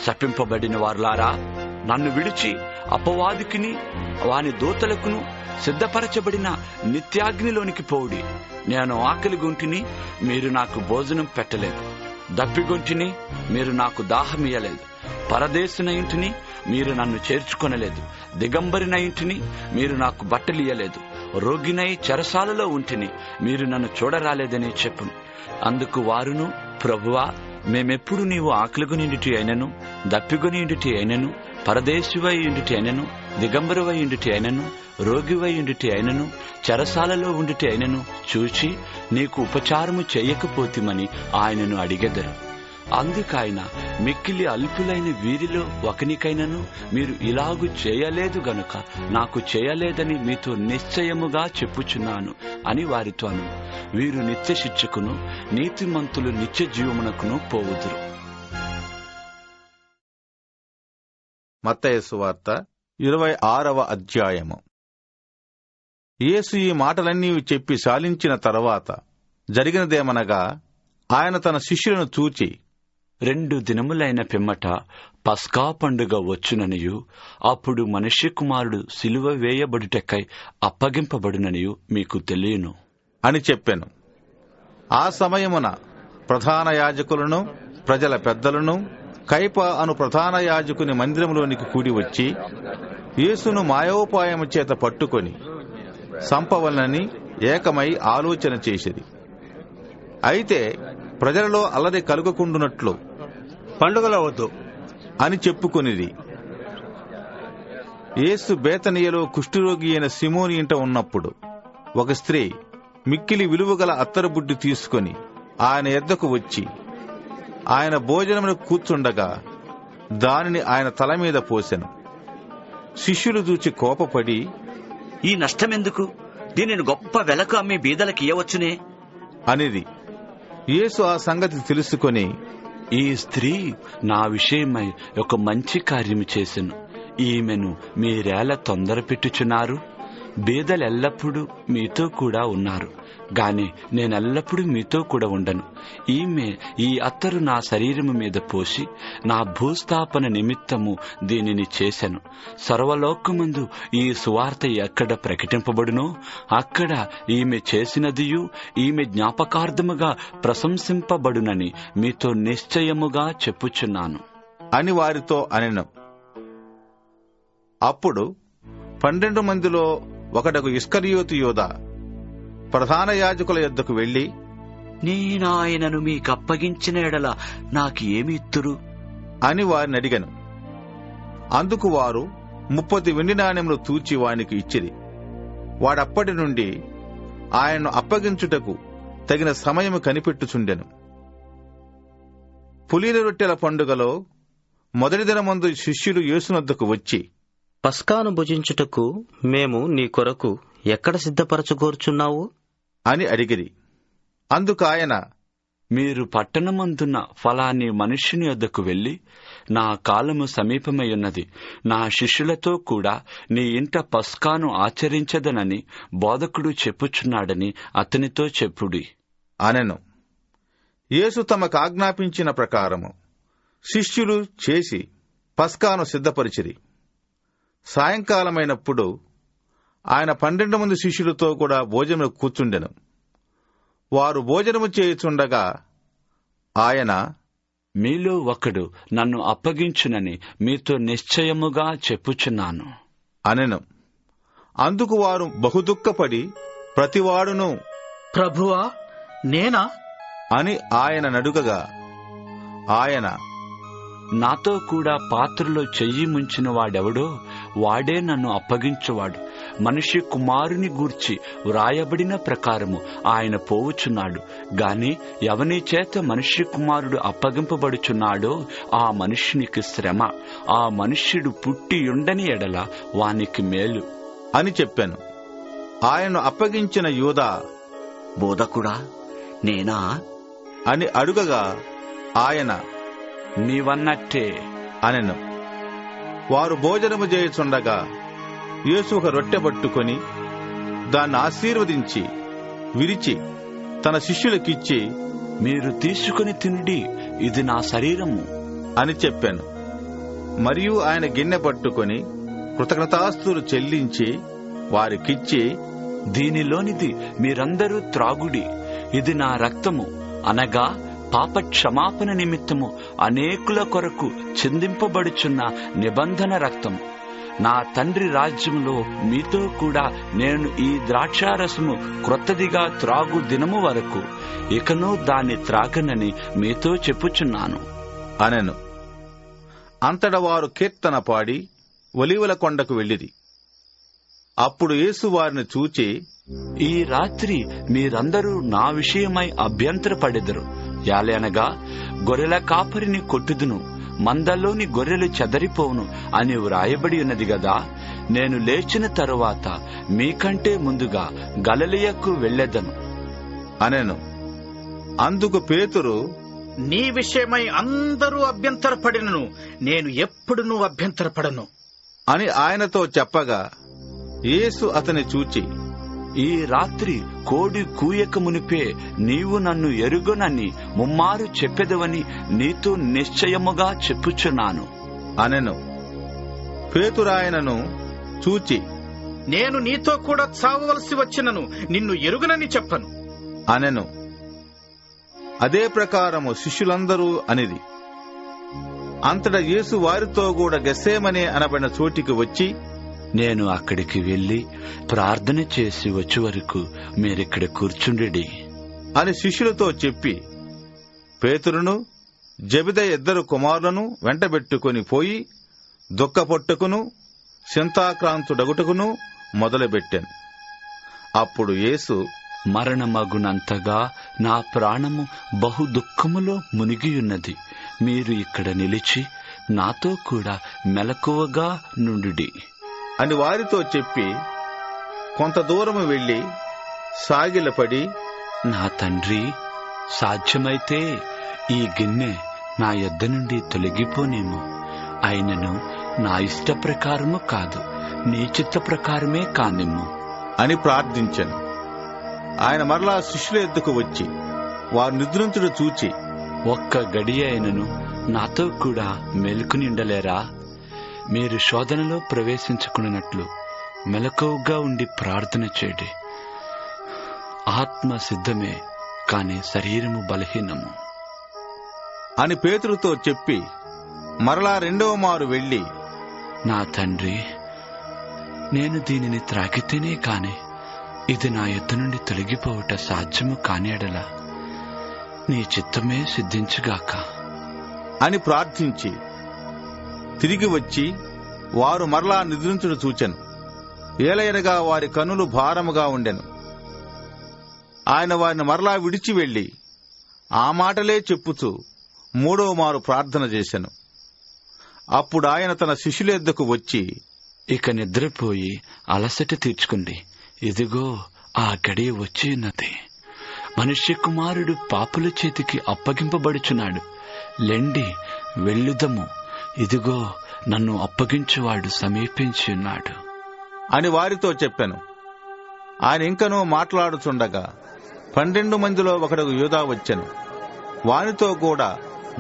శపింపబడిన వారులారా, నన్ను విడిచి అపవాదికిని వాని దూతలకును సిద్ధపరచబడిన నిత్యాగ్నిలోనికి పోవుడి. నేను ఆకలిగొంటిని, మీరు నాకు భోజనం పెట్టలేదు, దప్పిగొంటిని, మీరు నాకు దాహమియ్యలేదు, పరదేశిన ఇంటిని మీరు నన్ను చేర్చుకొనలేదు, దిగంబరిన ఇంటిని మీరు నాకు బట్టలియ్యలేదు, రోగినై చెరసాలలో ఉంటిని మీరు నన్ను చూడరాలేదని చెప్పును. అందుకు వారును, ప్రభువా, మేమెప్పుడు నీవు ఆకలిగొనిండుటి అయినను దప్పిగొనిండుటి అయినను పరదేశివై ఉండుటి అయినను, దిగంబరువై ఉండుటి అయినను, రోగివై ఉండుటి అయినను, చెరసాలలో ఉండుటి అయినను చూచి నీకు ఉపచారము చేయకపోతిమని ఆయనను అడిగెదరు. అందుకాయన, మిక్కిలి అల్పులైన వీరిలో ఒకనికైనను మీరు ఇలాగు చేయలేదు గనుక నాకు చేయలేదని మీతో నిశ్చయముగా చెప్పుచున్నాను అని వారితో అను. వీరు నిత్య శిక్షకును, నీతిమంతులు నిత్య జీవమునకును పోవుదురు. మత్తయి సువార్త 26వ అధ్యాయము. యేసు ఈ మాటలన్నీ చెప్పి శాలించిన తరువాత జరిగినదేమనగా, ఆయన తన శిష్యులను చూచి, 2 దినములైన పిమ్మట పస్కా పండుగ వచ్చుననియు, అప్పుడు మనుష్య కుమారుడు సిలువ వేయబడుటకై అప్పగింపబడుననియు మీకు తెలియను అని చెప్పెను. ఆ సమయమున ప్రధాన యాజకులను, ప్రజల పెద్దలను, కైప అను ప్రధాన యాజకుని మందిరంలోనికి కూడి వచ్చి యేసును మాయోపాయము చేత పట్టుకొని సంపవలనని ఏకమై ఆలోచన చేసిరి. అయితే ప్రజలలో అల్లరి కలుగకుండునట్లు పండుగలో వద్దు అని చెప్పుకొనిది. యేసు బేతనియలో కుష్ఠరోగి అయిన సిమోని ఇంట ఉన్నప్పుడు ఒక స్త్రీ మిక్కిలి విలువగల అత్తరుబుడ్డి తీసుకొని ఆయన యొద్దకు వచ్చి ఆయన భోజనమును కూర్చుండగా దానిని ఆయన తల మీద పోసెను. శిష్యులు చూచి కోపపడి, ఈ నష్టమెందుకు? దీనిని గొప్ప వెలకు అమ్మి బీదలకు ఇయ్యవచ్చునే అనిది. యేసు ఆ సంగతి తెలుసుకొని, ఈ స్త్రీ నా విషయమై ఒక మంచి కార్యము చేసెను. ఈమెను మీరేలా తొందర పెట్టుచున్నారు? బీదలెల్లప్పుడూ మీతో కూడా ఉన్నారు, గాని నేనెల్లప్పుడూ మీతో కూడా ఉండను. ఈమె ఈ అత్తరు నా శరీరము మీద పోసి నా భూస్థాపన నిమిత్తము దీనిని చేసెను. సర్వలోకమందు ఈ సువార్త ఎక్కడ ప్రకటింపబడునో అక్కడ ఈమె చేసినదియు ఈమె జ్ఞాపకార్థముగా ప్రశంసింపబడునని మీతో నిశ్చయముగా చెప్పుచున్నాను అని వారితో అనెను. అప్పుడు 12 మందిలో ఒకడకు ఇస్కరియోతు యూదా ప్రధాన యాజకుల యొద్దకు వెళ్లి, నేనాయనను మీకప్పగించిన ఎడల నాకు ఏమి ఇత్తురు అని వారిని అడిగను. అందుకు వారు 30 వెండి నాణెములు తూచి వానికి ఇచ్చిరి. వాడప్పటి నుండి ఆయన్ను అప్పగించుటకు తగిన సమయము కనిపెట్టుచుండెను. పులిల రొట్టెల పండుగలో మొదటి దినమందు శిష్యులు యేసునొద్దకు వచ్చి, పస్కాను భుజించుటకు మేము నీ కొరకు ఎక్కడ సిద్ధపరచుకోరుచున్నావు అని అడిగిరి. అందుకు ఆయన, మీరు పట్టణమందున్న ఫలాని మనుష్యుని యొద్దకు వెళ్లి, నా కాలము సమీపమై ఉన్నది, నా శిష్యులతో కూడా నీ ఇంట పస్కాను ఆచరించదనని బోధకుడు చెప్పుచున్నాడని అతనితో చెప్పుడి అనెను. యేసు తమకు ఆజ్ఞాపించిన ప్రకారము శిష్యులు చేసి పస్కాను సిద్ధపరిచిరి. సాయంకాలమైనప్పుడు ఆయన 12 మంది శిష్యులతో కూడా భోజనము కూర్చుండెను. వారు భోజనము చేయుచుండగా ఆయన, మీలో ఒకడు నన్ను అప్పగించునని మీతో నిశ్చయముగా చెప్పుచున్నాను అనెను. అందుకు వారు బహుదుఃఖపడి ప్రతివాడును, ప్రభువా నేనా అని ఆయన నడుగగా ఆయన, నాతో కూడా పాత్రలో చెయ్యి ముంచిన వాడెవడో వాడే నన్ను అప్పగించువాడు. మనిషి కుమారుని గూర్చి వ్రాయబడిన ప్రకారము ఆయన పోవుచున్నాడు, గాని ఎవని చేత మనిషి కుమారుడు అప్పగింపబడుచున్నాడో ఆ మనుష్యునికి శ్రమ. ఆ మనుష్యుడు పుట్టియుండని ఎడల వానికి మేలు అని చెప్పాను. ఆయన్ను అప్పగించిన యూదా, బోధకుడా నేనా అని అడుగగా ఆయన, నీవన్నట్టే అనెను. వారు భోజనము చేయుచుండగా యేసు ఒక రొట్టె పట్టుకొని దాన్ని ఆశీర్వదించి విరిచి తన శిష్యులకిచ్చి, మీరు తీసుకుని తినుడి, ఇది నా శరీరము అని చెప్పాను. మరియు ఆయన గిన్నె పట్టుకొని కృతజ్ఞతాస్తుతులు చెల్లించి వారికిచ్చి, దీనిలోనిది మీరందరూ త్రాగుడి, ఇది నా రక్తము, అనగా పాప క్షమాపణ నిమిత్తము అనేకుల కొరకు చిందింపబడుచున్న నిబంధన రక్తము. నా తండ్రి రాజ్యములో మీతో కూడా నేను ఈ ద్రాక్షారసము క్రొత్తదిగా త్రాగు దినము వరకు ఇకను దాన్ని త్రాగనని మీతో చెప్పుచున్నాను అనెను. అంతట వారు కీర్తన పాడి ఒలీవల కొండకు వెళ్ళిరి. అప్పుడు యేసు వారిని చూచి, ఈ రాత్రి మీరందరూ నా విషయమై అభ్యంతరపడెదరు. యాలనగా గొర్రెల కాపరిని కొట్టుదును, మందల్లోని గొర్రెలు చెదరిపోవును అని వ్రాయబడి ఉన్నది గదా. నేను లేచిన తరువాత మీకంటే ముందుగా గలిలయకు వెళ్ళెదను అనెను. అందుకు పేతురు, నీ విషయమై అందరూ అభ్యంతరపడినను నేను ఎప్పుడునూ అభ్యంతరపడను అని ఆయనతో చెప్పగా, యేసు అతని చూచి, ఈ రాత్రి కోడి కూయక మునిపే నీవు నన్ను ఎరుగనని ముమ్మారు చెప్పెదవని నీతో నిశ్చయముగా చెప్పుచున్నాను అనెను. పేతురాయనను చూచి, నేను నీతో కూడా చావవలసి వచ్చినను నిన్ను ఎరుగనని చెప్పను అనెను. అదే ప్రకారము శిష్యులందరూ అనిది. అంతటా యేసు వారితో కూడా గెత్సేమనే అనబడిన చోటికి వచ్చి, నేను అక్కడికి వెళ్లి ప్రార్థన చేసి వచ్చే వరకు మీరిక్కడ కూర్చుండి అని శిష్యులతో చెప్పి, పేతురును జెబెదయి 2 కుమారులను వెంటబెట్టుకుని పోయి దుఃఖపొట్టుకును చింతాక్రాంతుడగుటకును మొదలుపెట్టాను. అప్పుడు యేసు, మరణమగునంతగా నా ప్రాణము బహు దుఃఖములో మునిగియున్నది. మీరు ఇక్కడ నిలిచి నాతో కూడా మెలకువగా నుండుడి అని వారితో చెప్పి కొంత దూరము వెళ్లి సాగిలపడి, నా తండ్రి, సాధ్యమైతే ఈ గిన్నె నా యొద్ద నుండి తొలగిపోనేమో. అయినను నా ఇష్ట ప్రకారము కాదు, నీ చిత్త ప్రకారమే కానిమ్ము అని ప్రార్థించెను. ఆయన మరలా శిష్యుల ఎద్దుకు వచ్చి వారు నిద్రించుడు చూచి, ఒక్క గడియ అయినను నాతో కూడా మెలుకునిండలేరా? మీరు శోధనలో ప్రవేశించుకున్నట్లు మెలకువగా ఉండి ప్రార్థన చేయండి. ఆత్మ సిద్ధమే, కాని శరీరము బలహీనము అని పేతురుతో చెప్పి మరలా 2వ మారు వెళ్లి, నా తండ్రి, నేను దీనిని త్రాగితేనే కాని ఇది నా యొద్ద నుండి తొలగిపోవట సాధ్యము కాని ఎడల నీ చిత్తమే సిద్ధించుగాక అని ప్రార్థించి తిరిగి వచ్చి వారు మరలా నిద్రించుడు చూచెను. ఏలయనగా వారి కన్నులు భారముగా ఉండెను. ఆయన వారిని మరలా విడిచి వెళ్లి ఆ మాటలే చెప్పుచూ 3వ మారు ప్రార్థన చేసెను. అప్పుడు ఆయన తన శిష్యుల యొద్దకు వచ్చి, ఇక నిద్రపోయి అలసట తీర్చుకోండి. ఇదిగో ఆ గడియ వచ్చి ఉన్నది. మనుష్య కుమారుడు పాపుల చేతికి అప్పగింపబడుచున్నాడు. లెండి, వెళ్ళుదము. ఇదిగో నన్ను అప్పగించువాడు సమీపించి ఉన్నాడు అని వారితో చెప్పెను. ఆయన ఇంకనూ మాట్లాడుచుండగా 12 మందిలో ఒకడు యూదా వచ్చెను. వానితో కూడా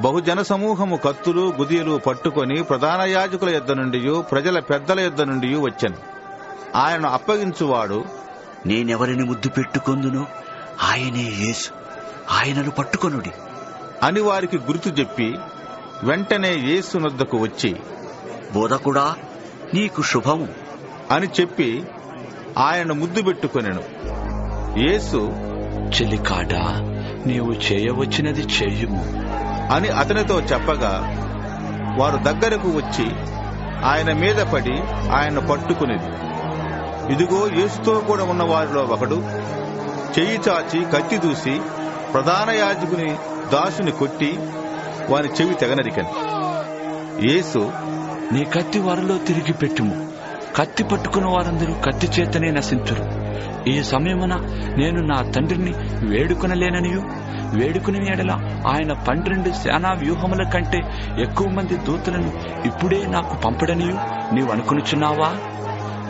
బహుజన సమూహము కత్తులు గుదియలు పట్టుకొని ప్రధాన యాజకుల యొద్ద నుండి ప్రజల పెద్దల యొద్ద నుండి వచ్చెను. ఆయనను అప్పగించువాడు, నేనెవరిని ముద్దు పెట్టుకొందునో ఆయనే యేసు, ఆయనను పట్టుకొనుడి అని వారికి గుర్తు చెప్పి వెంటనే యేసు నొద్దకు వచ్చి, బోధకుడా, నీకు శుభము అని చెప్పి ఆయన ముద్దు పెట్టుకొనెను. యేసు, చెలికాడా, నీవు చేయవచ్చినది చేయుము అని అతనితో చెప్పగా వారు దగ్గరకు వచ్చి ఆయన మీద పడి ఆయన పట్టుకునేది. ఇదిగో యేసుతో కూడా ఉన్న వారిలో ఒకడు చెయ్యి చాచి కత్తి దూసి ప్రధాన యాజకుని దాసుని కొట్టి వాని చెవి తెగనరికెను. యేసు, నీ కత్తి వారిలో తిరిగి పెట్టుము. కత్తి పట్టుకున్న వారందరూ కత్తి చేతనే నశించురు. ఈ సమయమున నేను నా తండ్రిని వేడుకొనలేననియు, వేడుకుని ఎడల ఆయన 12 సేనా వ్యూహముల కంటే ఎక్కువ మంది దూతలను ఇప్పుడే నాకు పంపడనియు నీవు అనుకునుచున్నావా?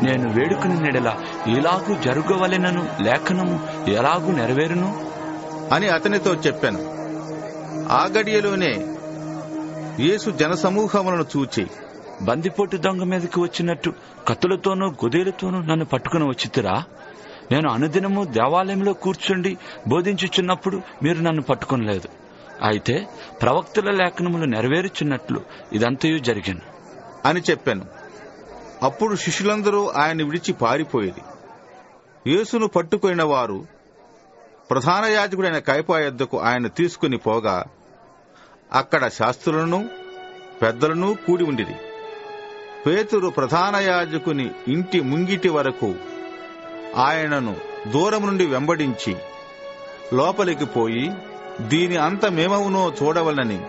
నేను వేడుకుని ఎడల ఇలాగూ జరుగవలెనను లేఖనము ఎలాగూ నెరవేరును అని అతనితో చెప్పాను. ఆ గడియలోనే యేసు జనసమూహములను చూచి, బందిపోటు దొంగ మీదకి వచ్చినట్టు కత్తులతోనూ గుదేలతోనూ నన్ను పట్టుకుని వచ్చితురా? నేను అనుదినము దేవాలయంలో కూర్చుండి బోధించుచున్నప్పుడు మీరు నన్ను పట్టుకొనలేదు. అయితే ప్రవక్తల లేఖనములు నెరవేరుచున్నట్లు ఇదంతయు జరిగాను అని చెప్పాను. అప్పుడు శిష్యులందరూ ఆయన విడిచి పారిపోయేది. యేసును పట్టుకొనిన వారు ప్రధాన యాజకుడైన కయపా యొద్దకు ఆయన తీసుకుని పోగా అక్కడ శాస్త్రులను పెద్దలను కూడి ఉండిరి. పేతురు ప్రధాన యాజకుని ఇంటి ముంగిటి వరకు ఆయనను దూరం నుండి వెంబడించి లోపలికి పోయి దీని అంతమేమవునో చూడవలనని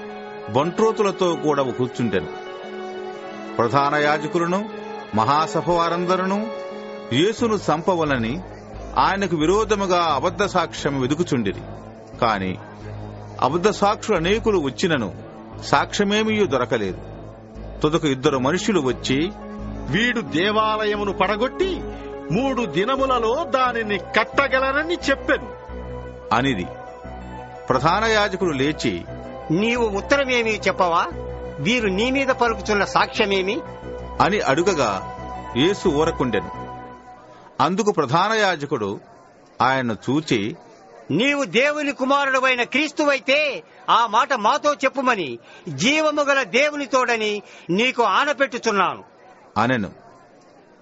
బంట్రోతులతో కూడా కూర్చుండెను. ప్రధాన యాజకులను మహాసభ వారందరూ యేసును చంపవలని ఆయనకు విరోధముగా అబద్ధ సాక్ష్యం వెదుకుచుండిరి. కాని అబద్ధ సాక్షులు అనేకులు వచ్చినను సాక్ష్యమేమీ దొరకలేదు. తుదకు 2 మనుషులు వచ్చి, వీడు దేవాలయమును పడగొట్టి 3 దినములలో దానిని కట్టగలనని చెప్పెను అనిది. ప్రధాన యాజకుడు లేచి, నీవు ఉత్తరమేమీ చెప్పవా? వీరు నీ మీద పలుకుతున్న సాక్ష్యమేమి అని అడుగగా యేసు ఊరకుండెను. అందుకు ప్రధాన యాజకుడు ఆయన్ను చూచి, నీవు దేవుని కుమారుడవైన క్రీస్తువైతే ఆ మాట మాతో చెప్పుమని జీవము గల దేవుని తోడని నీకు ఆనపెట్టుచున్నాను అనెను.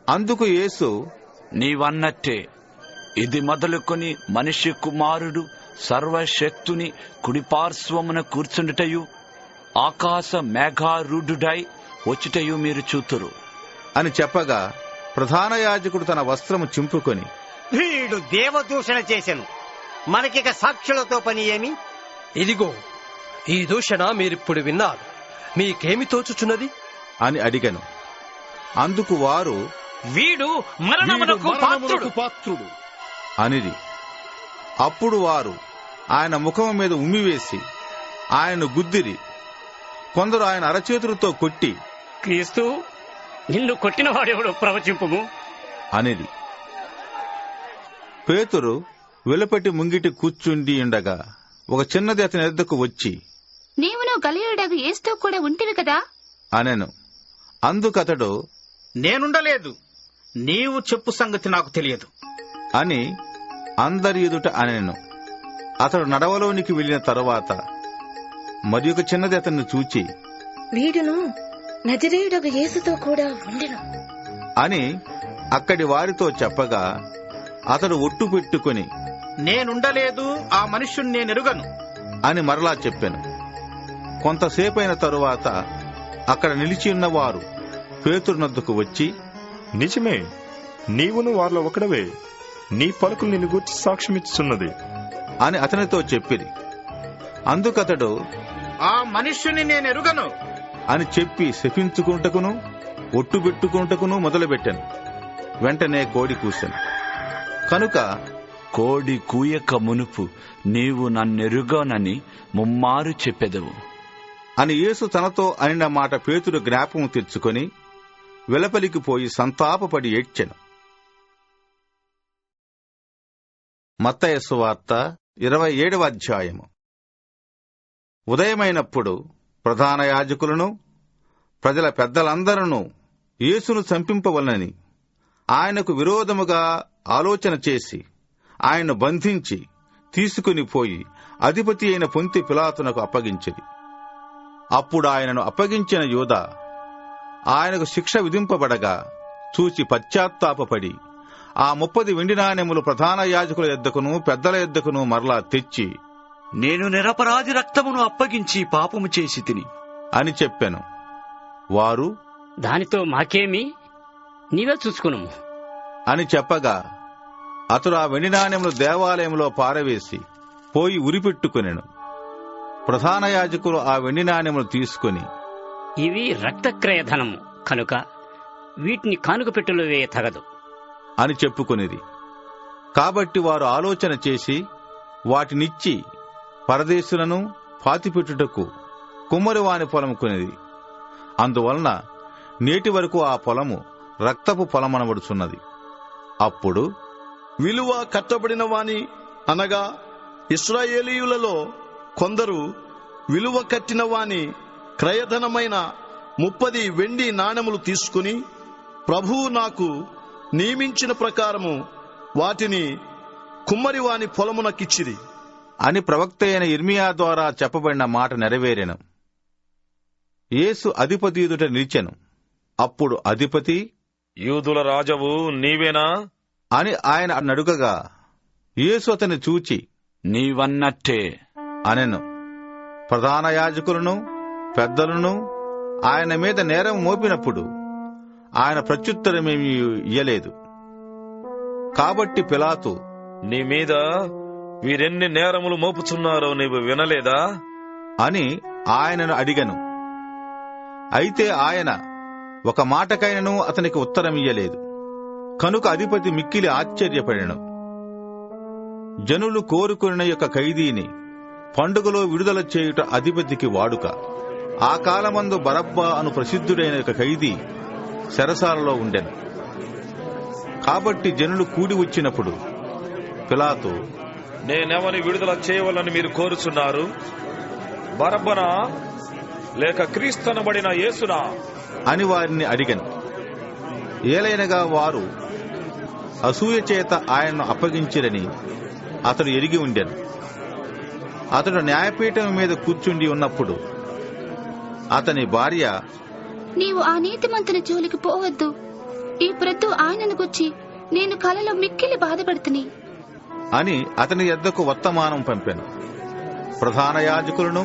అందుకు యేసు, నీవన్నట్టే ఇది మొదలుకొని మనిషి కుమారుడు సర్వశక్తుని కుడిపార్శ్వమున కూర్చుండుటయు ఆకాశ మేఘారూఢుడై వచ్చుటయు మీరు చూతురు అని చెప్పగా ప్రధాన యాజకుడు తన వస్త్రము చింపుకొని, వీడు దేవదూషణ చేసెను, మనకిక సాక్షులతో పని ఏమి? ఇదిగో ఈ దూషణ మీరిప్పుడు విన్నారు, మీకేమి తోచుచున్నది అని అడిగెను. అందుకు వారు, వీడు మరణమునకు పాత్రుడు అనిది. అప్పుడు వారు ఆయన ముఖము మీద ఉమ్మివేసి ఆయన్ను గుద్దిరి. కొందరు ఆయన అరచేతులతో కొట్టి, క్రీస్తు నిన్ను కొట్టిన వాడెవడు ప్రవచింపుము అనిది. పేతురు వెలుపటి ముంగిటి కూర్చుండి ఉండగా ఒక చిన్నది అతని ఎద్దకు వచ్చి, నీవును గలిలయుడగు యేసుతో కూడా ఉంటివి కదా అనెను. అందుకతడు, నేనుండలేదు, నీవు చెప్పు సంగతి నాకు తెలియదు అని అందరి ఎదుట అనెను. అతడు నడవలోనికి వెళ్లిన తరువాత మరి ఒక చిన్నది అతన్ని చూచి, వీడును నజరేయుడగు యేసుతో కూడా ఉండెను అని అక్కడి వారితో చెప్పగా అతడు ఒట్టు పెట్టుకుని, నేనుండలేదు, ఆ మనుష్యుణ్ణి నేనెరుగను అని మరలా చెప్పాను. కొంతసేపైన తరువాత అక్కడ నిలిచి ఉన్నవారు పేతురునొద్దకు వచ్చి, నిజమే, నీవును వారిలో ఒకడవే, నీ పలుకులు నిన్ను గూర్చి సాక్ష్యమిచ్చుచున్నది అని అతనితో చెప్పిరి. అందుకతడు, ఆ మనుష్యుని నేనెరుగను అని చెప్పి శపించుకుంటకును ఒట్టు పెట్టుకుంటకును మొదలుపెట్టాను. వెంటనే కోడి కూశాను. కనుక కోడి కూయక మునుపు నీవు నన్నెరుగోనని ముమ్మారు చెప్పెదవు అని యేసు తనతో అనిన మాట పేతురు జ్ఞాపకం తెచ్చుకొని వెలపలికి పోయి సంతాపపడి ఏడ్చెను. మత్తయి సువార్త 27వ అధ్యాయము. ఉదయమైనప్పుడు ప్రధాన యాజకులను ప్రజల పెద్దలందరూ యేసును చంపింపవలనని ఆయనకు విరోధముగా ఆలోచన చేసి ఆయన్ను బంధించి తీసుకుని పోయి అధిపతి అయిన పొంతి పిలాతునకు అప్పగించిరి. అప్పుడు ఆయనను అప్పగించిన యూదా ఆయనకు శిక్ష విధింపబడగా చూచి పశ్చాత్తాపపడి ఆ 30 వెండి నాణెములు ప్రధాన యాజకుల యొద్దకును పెద్దల యొద్దకును మరలా తెచ్చి, నేను నిరపరాధి రక్తమును అప్పగించి పాపము చేసి తిని అని చెప్పాను. వారు, దానితో మాకేమి, నీవే చూసుకును అని చెప్పగా అతడు ఆ వెండి నాణెములు దేవాలయంలో పారవేసి పోయి ఉరిపెట్టుకునెను. ప్రధాన యాజకులు ఆ వెండి నాణెములు తీసుకుని, ఇవి రక్తక్రయధనము కనుక వీటిని కానుక పెట్టెలో వేయ తగదు అని చెప్పుకునేది. కాబట్టి వారు ఆలోచన చేసి వాటినిచ్చి పరదేశులను పాతిపెట్టుటకు కుమ్మరివాని పొలం కొనేది. అందువలన నేటి వరకు ఆ పొలము రక్తపు పొలమనబడుచున్నది. అప్పుడు విలువ కట్టబడిన వాని అనగా ఇశ్రాయేలీయులలో కొందరు విలువ కట్టిన వాని క్రయధనమైన 30 వెండి నాణెములు తీసుకుని, ప్రభువు నాకు నియమించిన ప్రకారము వాటిని కుమ్మరివాని పొలమునకిచ్చిరి అని ప్రవక్త అయిన ఇర్మియా ద్వారా చెప్పబడిన మాట నెరవేరెను. యేసు అధిపతి ఎదుట నిలిచెను. అప్పుడు అధిపతి, యూదుల రాజవు నీవేనా అని ఆయన అడుగగా యేసు అతన్ని చూచి, నీవన్నట్టే అనెను. ప్రధాన యాజకులను పెద్దలను ఆయన మీద నేరం మోపినప్పుడు ఆయన ప్రత్యుత్తరమేమీ ఇయ్యలేదు. కాబట్టి పిలాతు, నీ మీద వీరెన్ని నేరములు మోపుచున్నారో నీవు వినలేదా అని ఆయనను అడిగను. అయితే ఆయన ఒక మాటకైనను అతనికి ఉత్తరమియ్యలేదు. కనుక అధిపతి మిక్కిలి ఆశ్చర్యపడెను. జనులు కోరుకున్న యొక్క ఖైదీని పండుగలో విడుదల చేయుట అధిపతికి వాడుక. ఆ కాలమందు బరబ్బా అను ప్రసిద్ధుడైన యొక్క ఖైదీ చెరసాలలో ఉండెను. కాబట్టి జనులు కూడి వచ్చినప్పుడు పిలాతు, నేనెవని విడుదల చేయవలని మీరు కోరుచున్నారు? బరబ్బనా లేక క్రీస్తనబడిన యేసునా అని వారిని అడిగను. ఏలైనగా వారు అసూయ చేత ఆయన్ను అప్పగించిరని అతడు ఎరిగి ఉండెను. అతడు న్యాయపీఠం మీద కూర్చుండి ఉన్నప్పుడు అతని భార్య, నీవు ఆ నీతిమంతుని జోలికి పోవద్దు. ఈ ప్రొద్దు ఆయనను గుచ్చి నేను కలలో మిక్కిలి బాధపడుతుని అని అతని యొద్దకు వర్తమానం పంపెను. ప్రధాన యాజకులను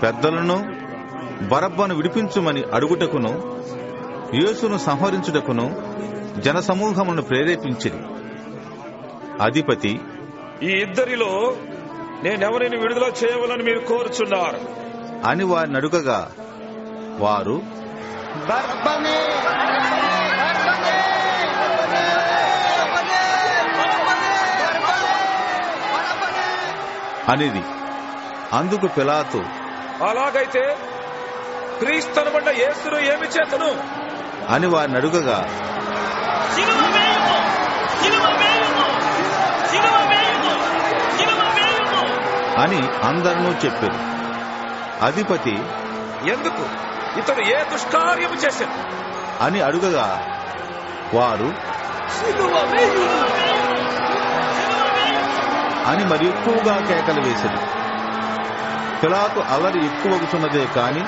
పెద్దలను బరబ్బను విడిపించుమని అడుగుటకును యేసును సంహరించుటకును జనసమూహమును ప్రేరేపించిరి. అధిపతి, ఈ ఇద్దరిలో నేనెవరిని విడుదల చేయవలని మీరు కోరుచున్నారు అని వారిని అడుగగా వారు, అనిది. అందుకు పిలాతు, అలాగైతే క్రీస్తనబడిన యేసును ఏమి చేతను అని వారిని అడుగగా అని అందరినూ చెప్పారు. అధిపతి, ఎందుకు ఇతడు ఏ దుష్కార్యము చేశాడు అని అడుగగా వారు అని మరి ఎక్కువగా కేకలు వేశారు. పిలాతు అల్లరి ఎక్కువగుతున్నదే కాని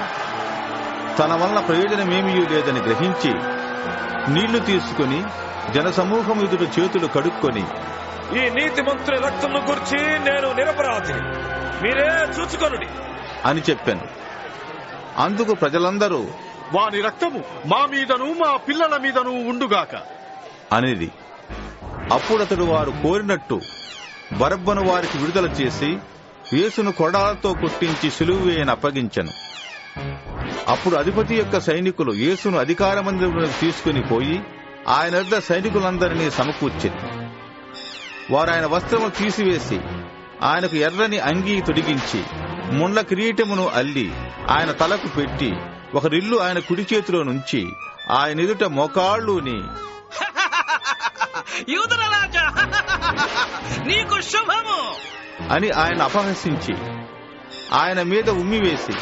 తన వలన ప్రయోజనమేమీ లేదని గ్రహించి నీళ్లు తీసుకుని జనసమూహం ఎదుట చేతులు కడుక్కొని, ఈ నీతిమంతుని రక్తమును గురించి నేను నిరపరాధిని, మీరే చూచుకొనుడి అని చెప్పాను. అందుకు ప్రజలందరూ, వాని రక్తము మా మీదను మా పిల్లల మీదను ఉండుగాక అనేది. అప్పుడతడు వారు కోరినట్టు బరబ్బను వారికి విడుదల చేసి యేసును కొడాలతో కొట్టించి సిలువ వేయని అప్పగించెను. అప్పుడు అధిపతి యొక్క సైనికులు యేసును అధికార మందిరంలోకి తీసుకుని పోయి ఆయన వద్ద సైనికులందరినీ సమకూర్చిరి. వారు ఆయన వస్త్రము తీసివేసి ఆయనకు ఎర్రని అంగీ తొడిగించి ముండ్ల కిరీటమును అల్లి ఆయన తలకు పెట్టి ఒక రిల్లు ఆయన కుడి చేతిలో నుంచి ఆయన ఎదుట మోకాళ్ళుని, నీకు శుభము అని ఆయన అపహసించి ఆయన మీద ఉమ్మివేసి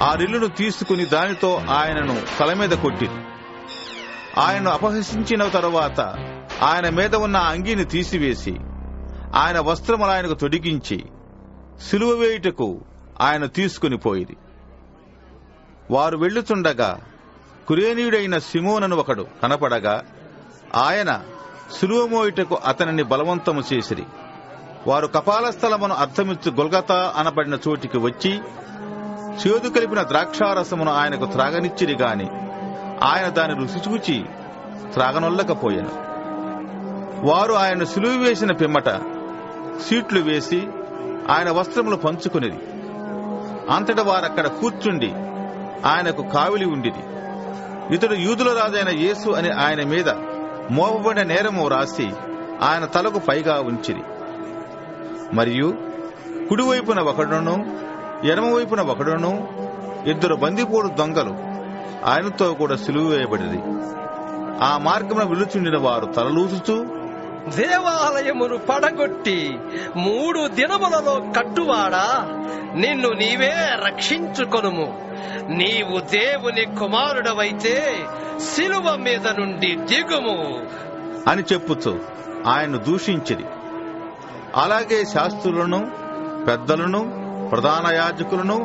ఆ రిల్లును తీసుకుని దానితో ఆయనను తల మీద కొట్టిరి. ఆయనను అపహసించిన తరువాత ఆయన మీద ఉన్న అంగీని తీసివేసి ఆయన వస్త్రములు ఆయనకు తొడిగించి సిలువ వేయుటకు ఆయన తీసుకుని పోయిరి. వారు వెళ్ళుచుండగా కురేనీయుడైన సిమోనను ఒకడు కనపడగా ఆయన సిలువ మోయుటకు అతనిని బలవంతము చేసిరి. వారు కపాలస్థలమును అర్థమిచ్చు గొల్గతా అనబడిన చోటికి వచ్చి చేదు కలిపిన ద్రాక్షారసమును ఆయనకు త్రాగనిచ్చిరి గాని ఆయన దాని రుచి చూచి త్రాగనొల్లకపోయాను. వారు ఆయన సిలువ వేసిన పిమ్మట సీట్లు వేసి ఆయన వస్త్రములు పంచుకునిది. అంతటా వారక్కడ కూర్చుండి ఆయనకు కావిలి ఉండిది. ఇతడు యూదుల రాజైన యేసు అని ఆయన మీద మోపబడిన నేరము రాసి ఆయన తలకు పైగా ఉంచిరి. మరియు కుడివైపున ఒకడును ఎడమవైపున ఒకడును ఇద్దరు బందిపోడు దొంగలు ఆయనతో కూడా సిలువ వేయబడిరి. ఆ మార్గమున విలుచుండిన వారు తలలూచుచూ, దేవాలయమును పడగొట్టి 3 దినములలో కట్టువాడా, నిన్ను నీవే రక్షించుకొనుము. నీవు దేవుని కుమారుడవైతే సిలువ మీద నుండి దిగుము అని చెప్పుచు ఆయన్ను దూషించిరి. అలాగే శాస్త్రులను పెద్దలను ప్రధాన యాజకులను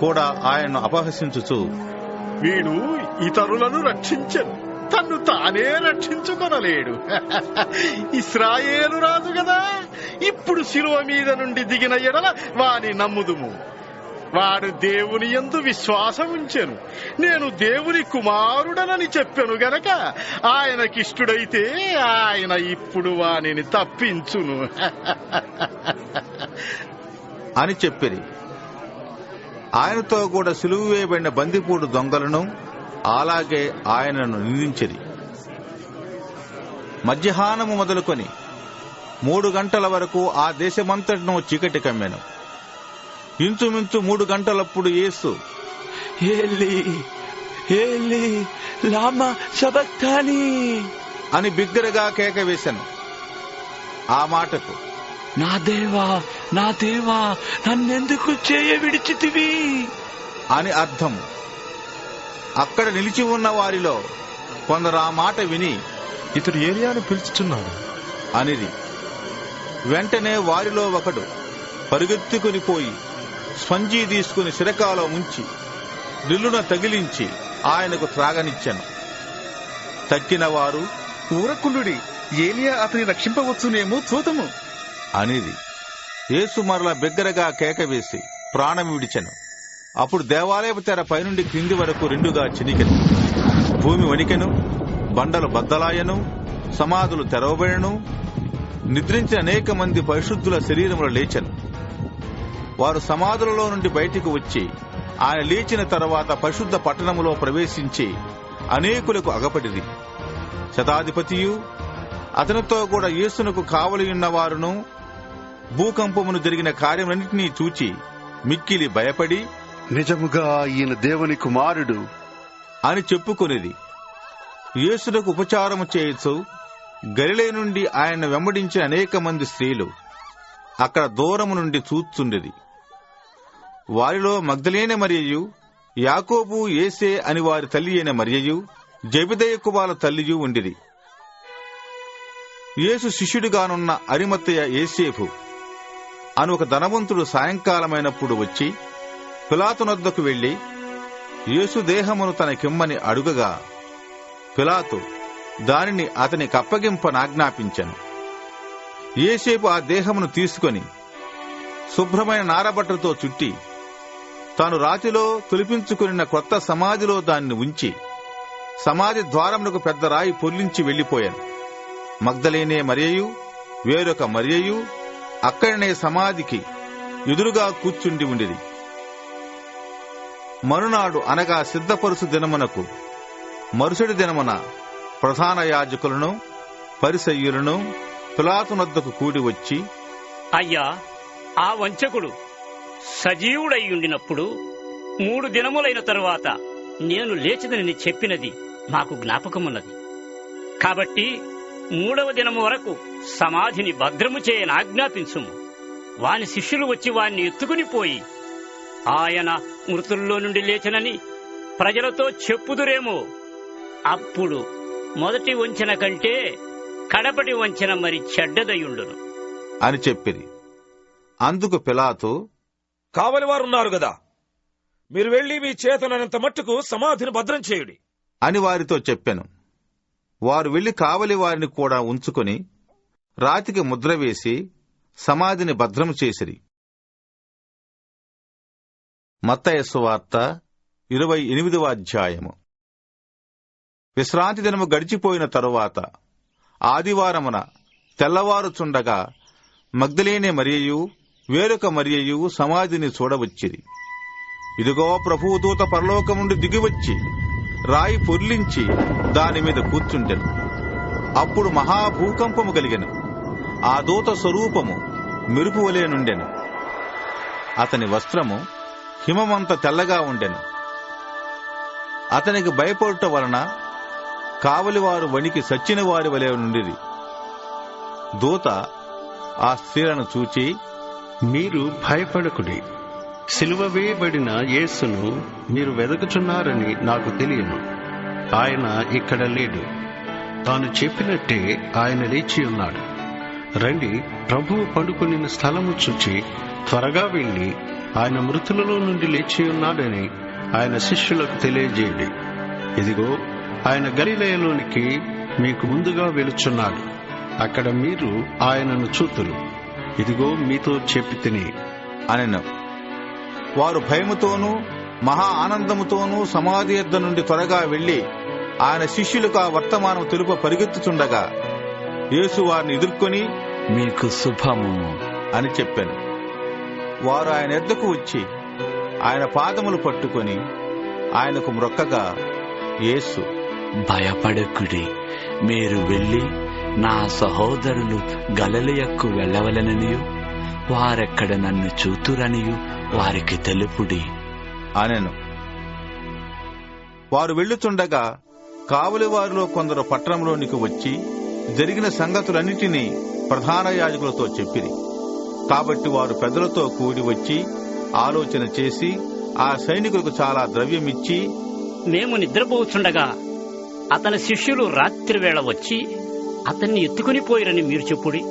కూడా ఆయన్ను అపహసించుచు, వీడు ఇతరులను రక్షించను, తన్ను తానే రక్షించుకొనలేడు. ఇశ్రాయేలు రాజు గదా, ఇప్పుడు శిలువ మీద నుండి దిగిన ఎడల వాని నమ్ముదుము వాడు దేవుని యందు విశ్వాసం ఉంచెను. నేను దేవుని కుమారుడనని చెప్పెను గనక ఆయనకిష్టుడైతే ఆయన ఇప్పుడు వానిని తప్పించును అని చెప్పిరి. ఆయనతో కూడా సిలువ వేయబడిన బందిపోటు దొంగలను అలాగే ఆయనను నిందించిరి. మధ్యాహ్నము మొదలుకొని 3 గంటల వరకు ఆ దేశమంతటను చీకటి కమ్మెను. ఇంచుమించు 3 గంటలప్పుడు యేసు ఏలీ ఏలీ లామా సబక్తాని అని బిగ్గరగా కేక వేశాను. ఆ మాటకు నా దేవా నన్నెందుకు చేయ విడిచితివి అని అర్థము. అక్కడ నిలిచి ఉన్న వారిలో కొందరు ఆ మాట విని, ఇతడు ఏలియాను పిలుచుచున్నాడు అనిది. వెంటనే వారిలో ఒకడు పరుగెత్తుకుని పోయి స్పంజీ తీసుకుని సిరకాలో ముంచి నిల్లున తగిలించి ఆయనకు త్రాగనిచ్చెను. తక్కిన వారు, ఊరకుండుడి, ఏలియా అతని రక్షింపవచ్చునేమో చూతము అనిది. యేసు మరల బిగ్గరగా కేక వేసి ప్రాణం విడిచెను. అప్పుడు దేవాలయపు తెర పైనుండి క్రింది వరకు 2గా చినికెను. భూమి వణికెను, బండలు బద్దలాయను, సమాధులు తెరవబడెను. నిద్రించిన అనేక మంది పరిశుద్ధుల శరీరములు లేచెను. వారు సమాధులలో నుండి బయటికి వచ్చి ఆయన లేచిన తర్వాత పరిశుద్ధ పట్టణములో ప్రవేశించి అనేకులకు అగపడిరి. శతాధిపతియు అతనితో కూడా యేసునకు కావలియున్న వారును భూకంపమును జరిగిన కార్యములన్నింటినీ చూచి మిక్కిలి భయపడి, నిజముగా ఈయన దేవుని కుమారుడు అని చెప్పుకొనిది. యేసునకు ఉపచారము చేయొచ్చు గలిలయ నుండి ఆయన వెంబడించిన అనేక మంది స్త్రీలు అక్కడ దూరము నుండి చూచుండిరి. వారిలో మగ్దలేనే మరియయు, యాకోబు, యేసే అని వారి తల్లి అయిన మరియయు, జెబెదయి కుమారుల తల్లియు ఉండిరి. యేసు శిష్యుడిగానున్న అరిమత్తయ యేసేపు అని ఒక ధనవంతుడు సాయంకాలమైనప్పుడు వచ్చి పిలాతునొద్దకు వెళ్లి యేసు దేహమును తనకిమ్మని అడుగగా పిలాతు దానిని అతనికి అప్పగింపనాజ్ఞాపించెను. యేసేపు ఆ దేహమును తీసుకొని శుభ్రమైన నారబట్టతో చుట్టి తాను రాతిలో తొలిపించుకున్న కొత్త సమాధిలో దాన్ని ఉంచి సమాధి ద్వారమునకు పెద్ద రాయి పొర్లించి వెళ్లిపోయాను. మగ్దలేనే మరియయు వేరొక మరియయు అక్కడనే సమాధికి ఎదురుగా కూర్చుండి ఉండిరి. మరునాడు అనగా సిద్ధపరుసు దినమునకు మరుసటి దినమున ప్రధాన యాజకులను పరిసయ్యులను పిలాతునొద్దకు కూడి వచ్చి, అయ్యా, ఆ వంచకుడు సజీవుడయ్యుండినప్పుడు 3 దినములైన తరువాత నేను లేచిదని చెప్పినది మాకు జ్ఞాపకమున్నది. కాబట్టి 3వ దినము వరకు సమాధిని భద్రము చేయని ఆజ్ఞాపించుము. వాని శిష్యులు వచ్చి వాణ్ణి ఎత్తుకుని పోయి ఆయన మృతుల్లో నుండి లేచనని ప్రజలతో చెప్పుదురేమో. అప్పుడు మొదటి వంచన కంటే కడపటి వంచన మరి చెడ్డదయుండును అని చెప్పిరి. అందుకు పిలాతు, కావలివారున్నారు గదా, మీరు వెళ్లి మీ చేతనంత మట్టుకు సమాధిని భద్రం చేయుడి అని వారితో చెప్పెను. వారు వెళ్లి కావలి వారిని కూడా ఉంచుకొని రాతికి ముద్ర వేసి సమాధిని భద్రం చేసిరి. మత్తయి సువార్త 28వ అధ్యాయము. విశ్రాంతి దినము గడిచిపోయిన తరువాత ఆదివారమున తెల్లవారుచుండగా మగ్దలేనే మరియయు వేరొక మరియయు సమాధిని చూడవచ్చిరి. ఇదిగో, ప్రభువు దూత పరలోకం నుండి దిగివచ్చి రాయి పొర్లించి దానిమీద కూర్చుండెను. అప్పుడు మహాభూకంపము కలిగెను. ఆ దూత స్వరూపము మెరుపు వలె నుండెను. అతని వస్త్రము హిమమంత తెల్లగా ఉండెను. అతనికి భయపడుట వలన కావలివారు వణికి సచ్చిన వారి వలె నుండిరి. దూత ఆ స్త్రీలను చూచి, మీరు భయపడకుడి, సిలువ వేయబడిన యేసును మీరు వెదకుచున్నారని నాకు తెలియను. ఆయన ఇక్కడ లేడు. తాను చెప్పినట్టే ఆయన లేచి ఉన్నాడు. రండి, ప్రభువు పడుకుని స్థలము చూచి త్వరగా వెళ్లి ఆయన మృతులలో నుండి లేచి ఉన్నాడని ఆయన శిష్యులకు తెలియజేయండి. ఇదిగో, ఆయన గలిలయలోనికి మీకు ముందుగా వెలుచున్నాడు. అక్కడ మీరు ఆయనను చూతురు. ఇదిగో, మీతో చెప్పి తిని అనెను. వారు భయముతోనూ మహా ఆనందముతోనూ సమాధి యొద్ద నుండి త్వరగా వెళ్లి ఆయన శిష్యులకు ఆ వర్తమానం తెలుప పరిగెత్తుచుండగా యేసు వారిని ఎదుర్కొని, మీకు శుభము అని చెప్పాను. వారు ఆయన యొద్దకు వచ్చి ఆయన పాదములు పట్టుకొని ఆయనకు మ్రొక్కగా, యేసు, భయపడకుడి, మీరు వెళ్లి నా సహోదరులు గలిలయకు వెళ్ళవలెననియు వారెక్కడ నన్ను చూతురనియు వారికి తెలుపుడి అనెను. వారు వెళ్ళుచుండగా కావలి వారిలో కొందరు పట్టణంలోనికి వచ్చి జరిగిన సంగతులన్నిటినీ ప్రధాన యాజకులతో చెప్పిరి. కాబట్టి వారు పెద్దలతో కూడి వచ్చి ఆలోచన చేసి ఆ సైనికులకు చాలా ద్రవ్యమిచ్చి, మేము నిద్రపోచుండగా అతని శిష్యులు రాత్రి వేళ వచ్చి అతన్ని ఎత్తుకుని పోయిరని మీరు చెప్పుడి.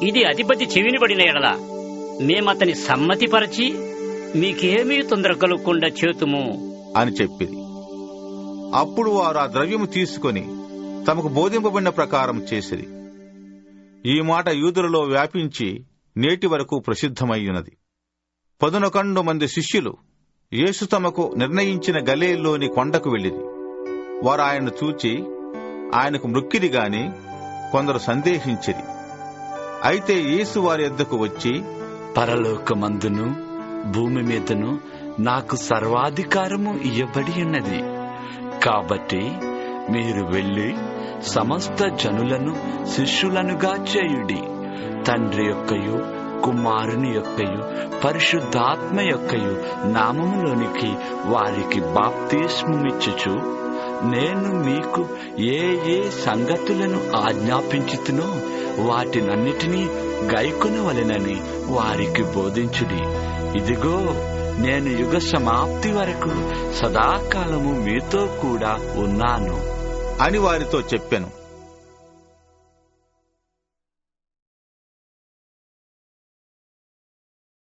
ఇది అధిపతి చెవినిబడిన ఎడల మేమతని సమ్మతిపరచి మీకేమీ తొందర కలుగకుండా చేతుము అని చెప్పింది. అప్పుడు వారు ఆ ద్రవ్యము తీసుకుని తమకు బోధింపబడిన ప్రకారం చేసిరి. ఈ మాట యూదులలో వ్యాపించి నేటి వరకు ప్రసిద్ధమయ్యున్నది. 11 మంది శిష్యులు యేసు తమకు నిర్ణయించిన గలిలయలోని కొండకు వెళ్ళిరి. వారు ఆయన్ను చూచి ఆయనకు మ్రొక్కిరి గాని కొందరు సందేహించిరి. అయితే యేసు వారి యొద్దకు వచ్చి, పరలోకమందును భూమి మీదను నాకు సర్వాధికారము ఇయ్యబడి ఉన్నది. కాబట్టి మీరు వెళ్లి సమస్త జనులను శిష్యులనుగా చేయుడి. తండ్రి యొక్కయు కుమారుని యొక్కయు పరిశుద్ధాత్మ యొక్కయు నామములోనికి వారికి బాప్తిస్మమిచ్చుచు నేను మీకు ఏ ఏ సంగతులను ఆజ్ఞాపించుతునో వాటినన్నిటినీ గైకొనవలెనని వారికి బోధించుడి. ఇదిగో, నేను యుగ సమాప్తి వరకు సదాకాలము మీతో కూడా ఉన్నాను అని వారితో చెప్పెను.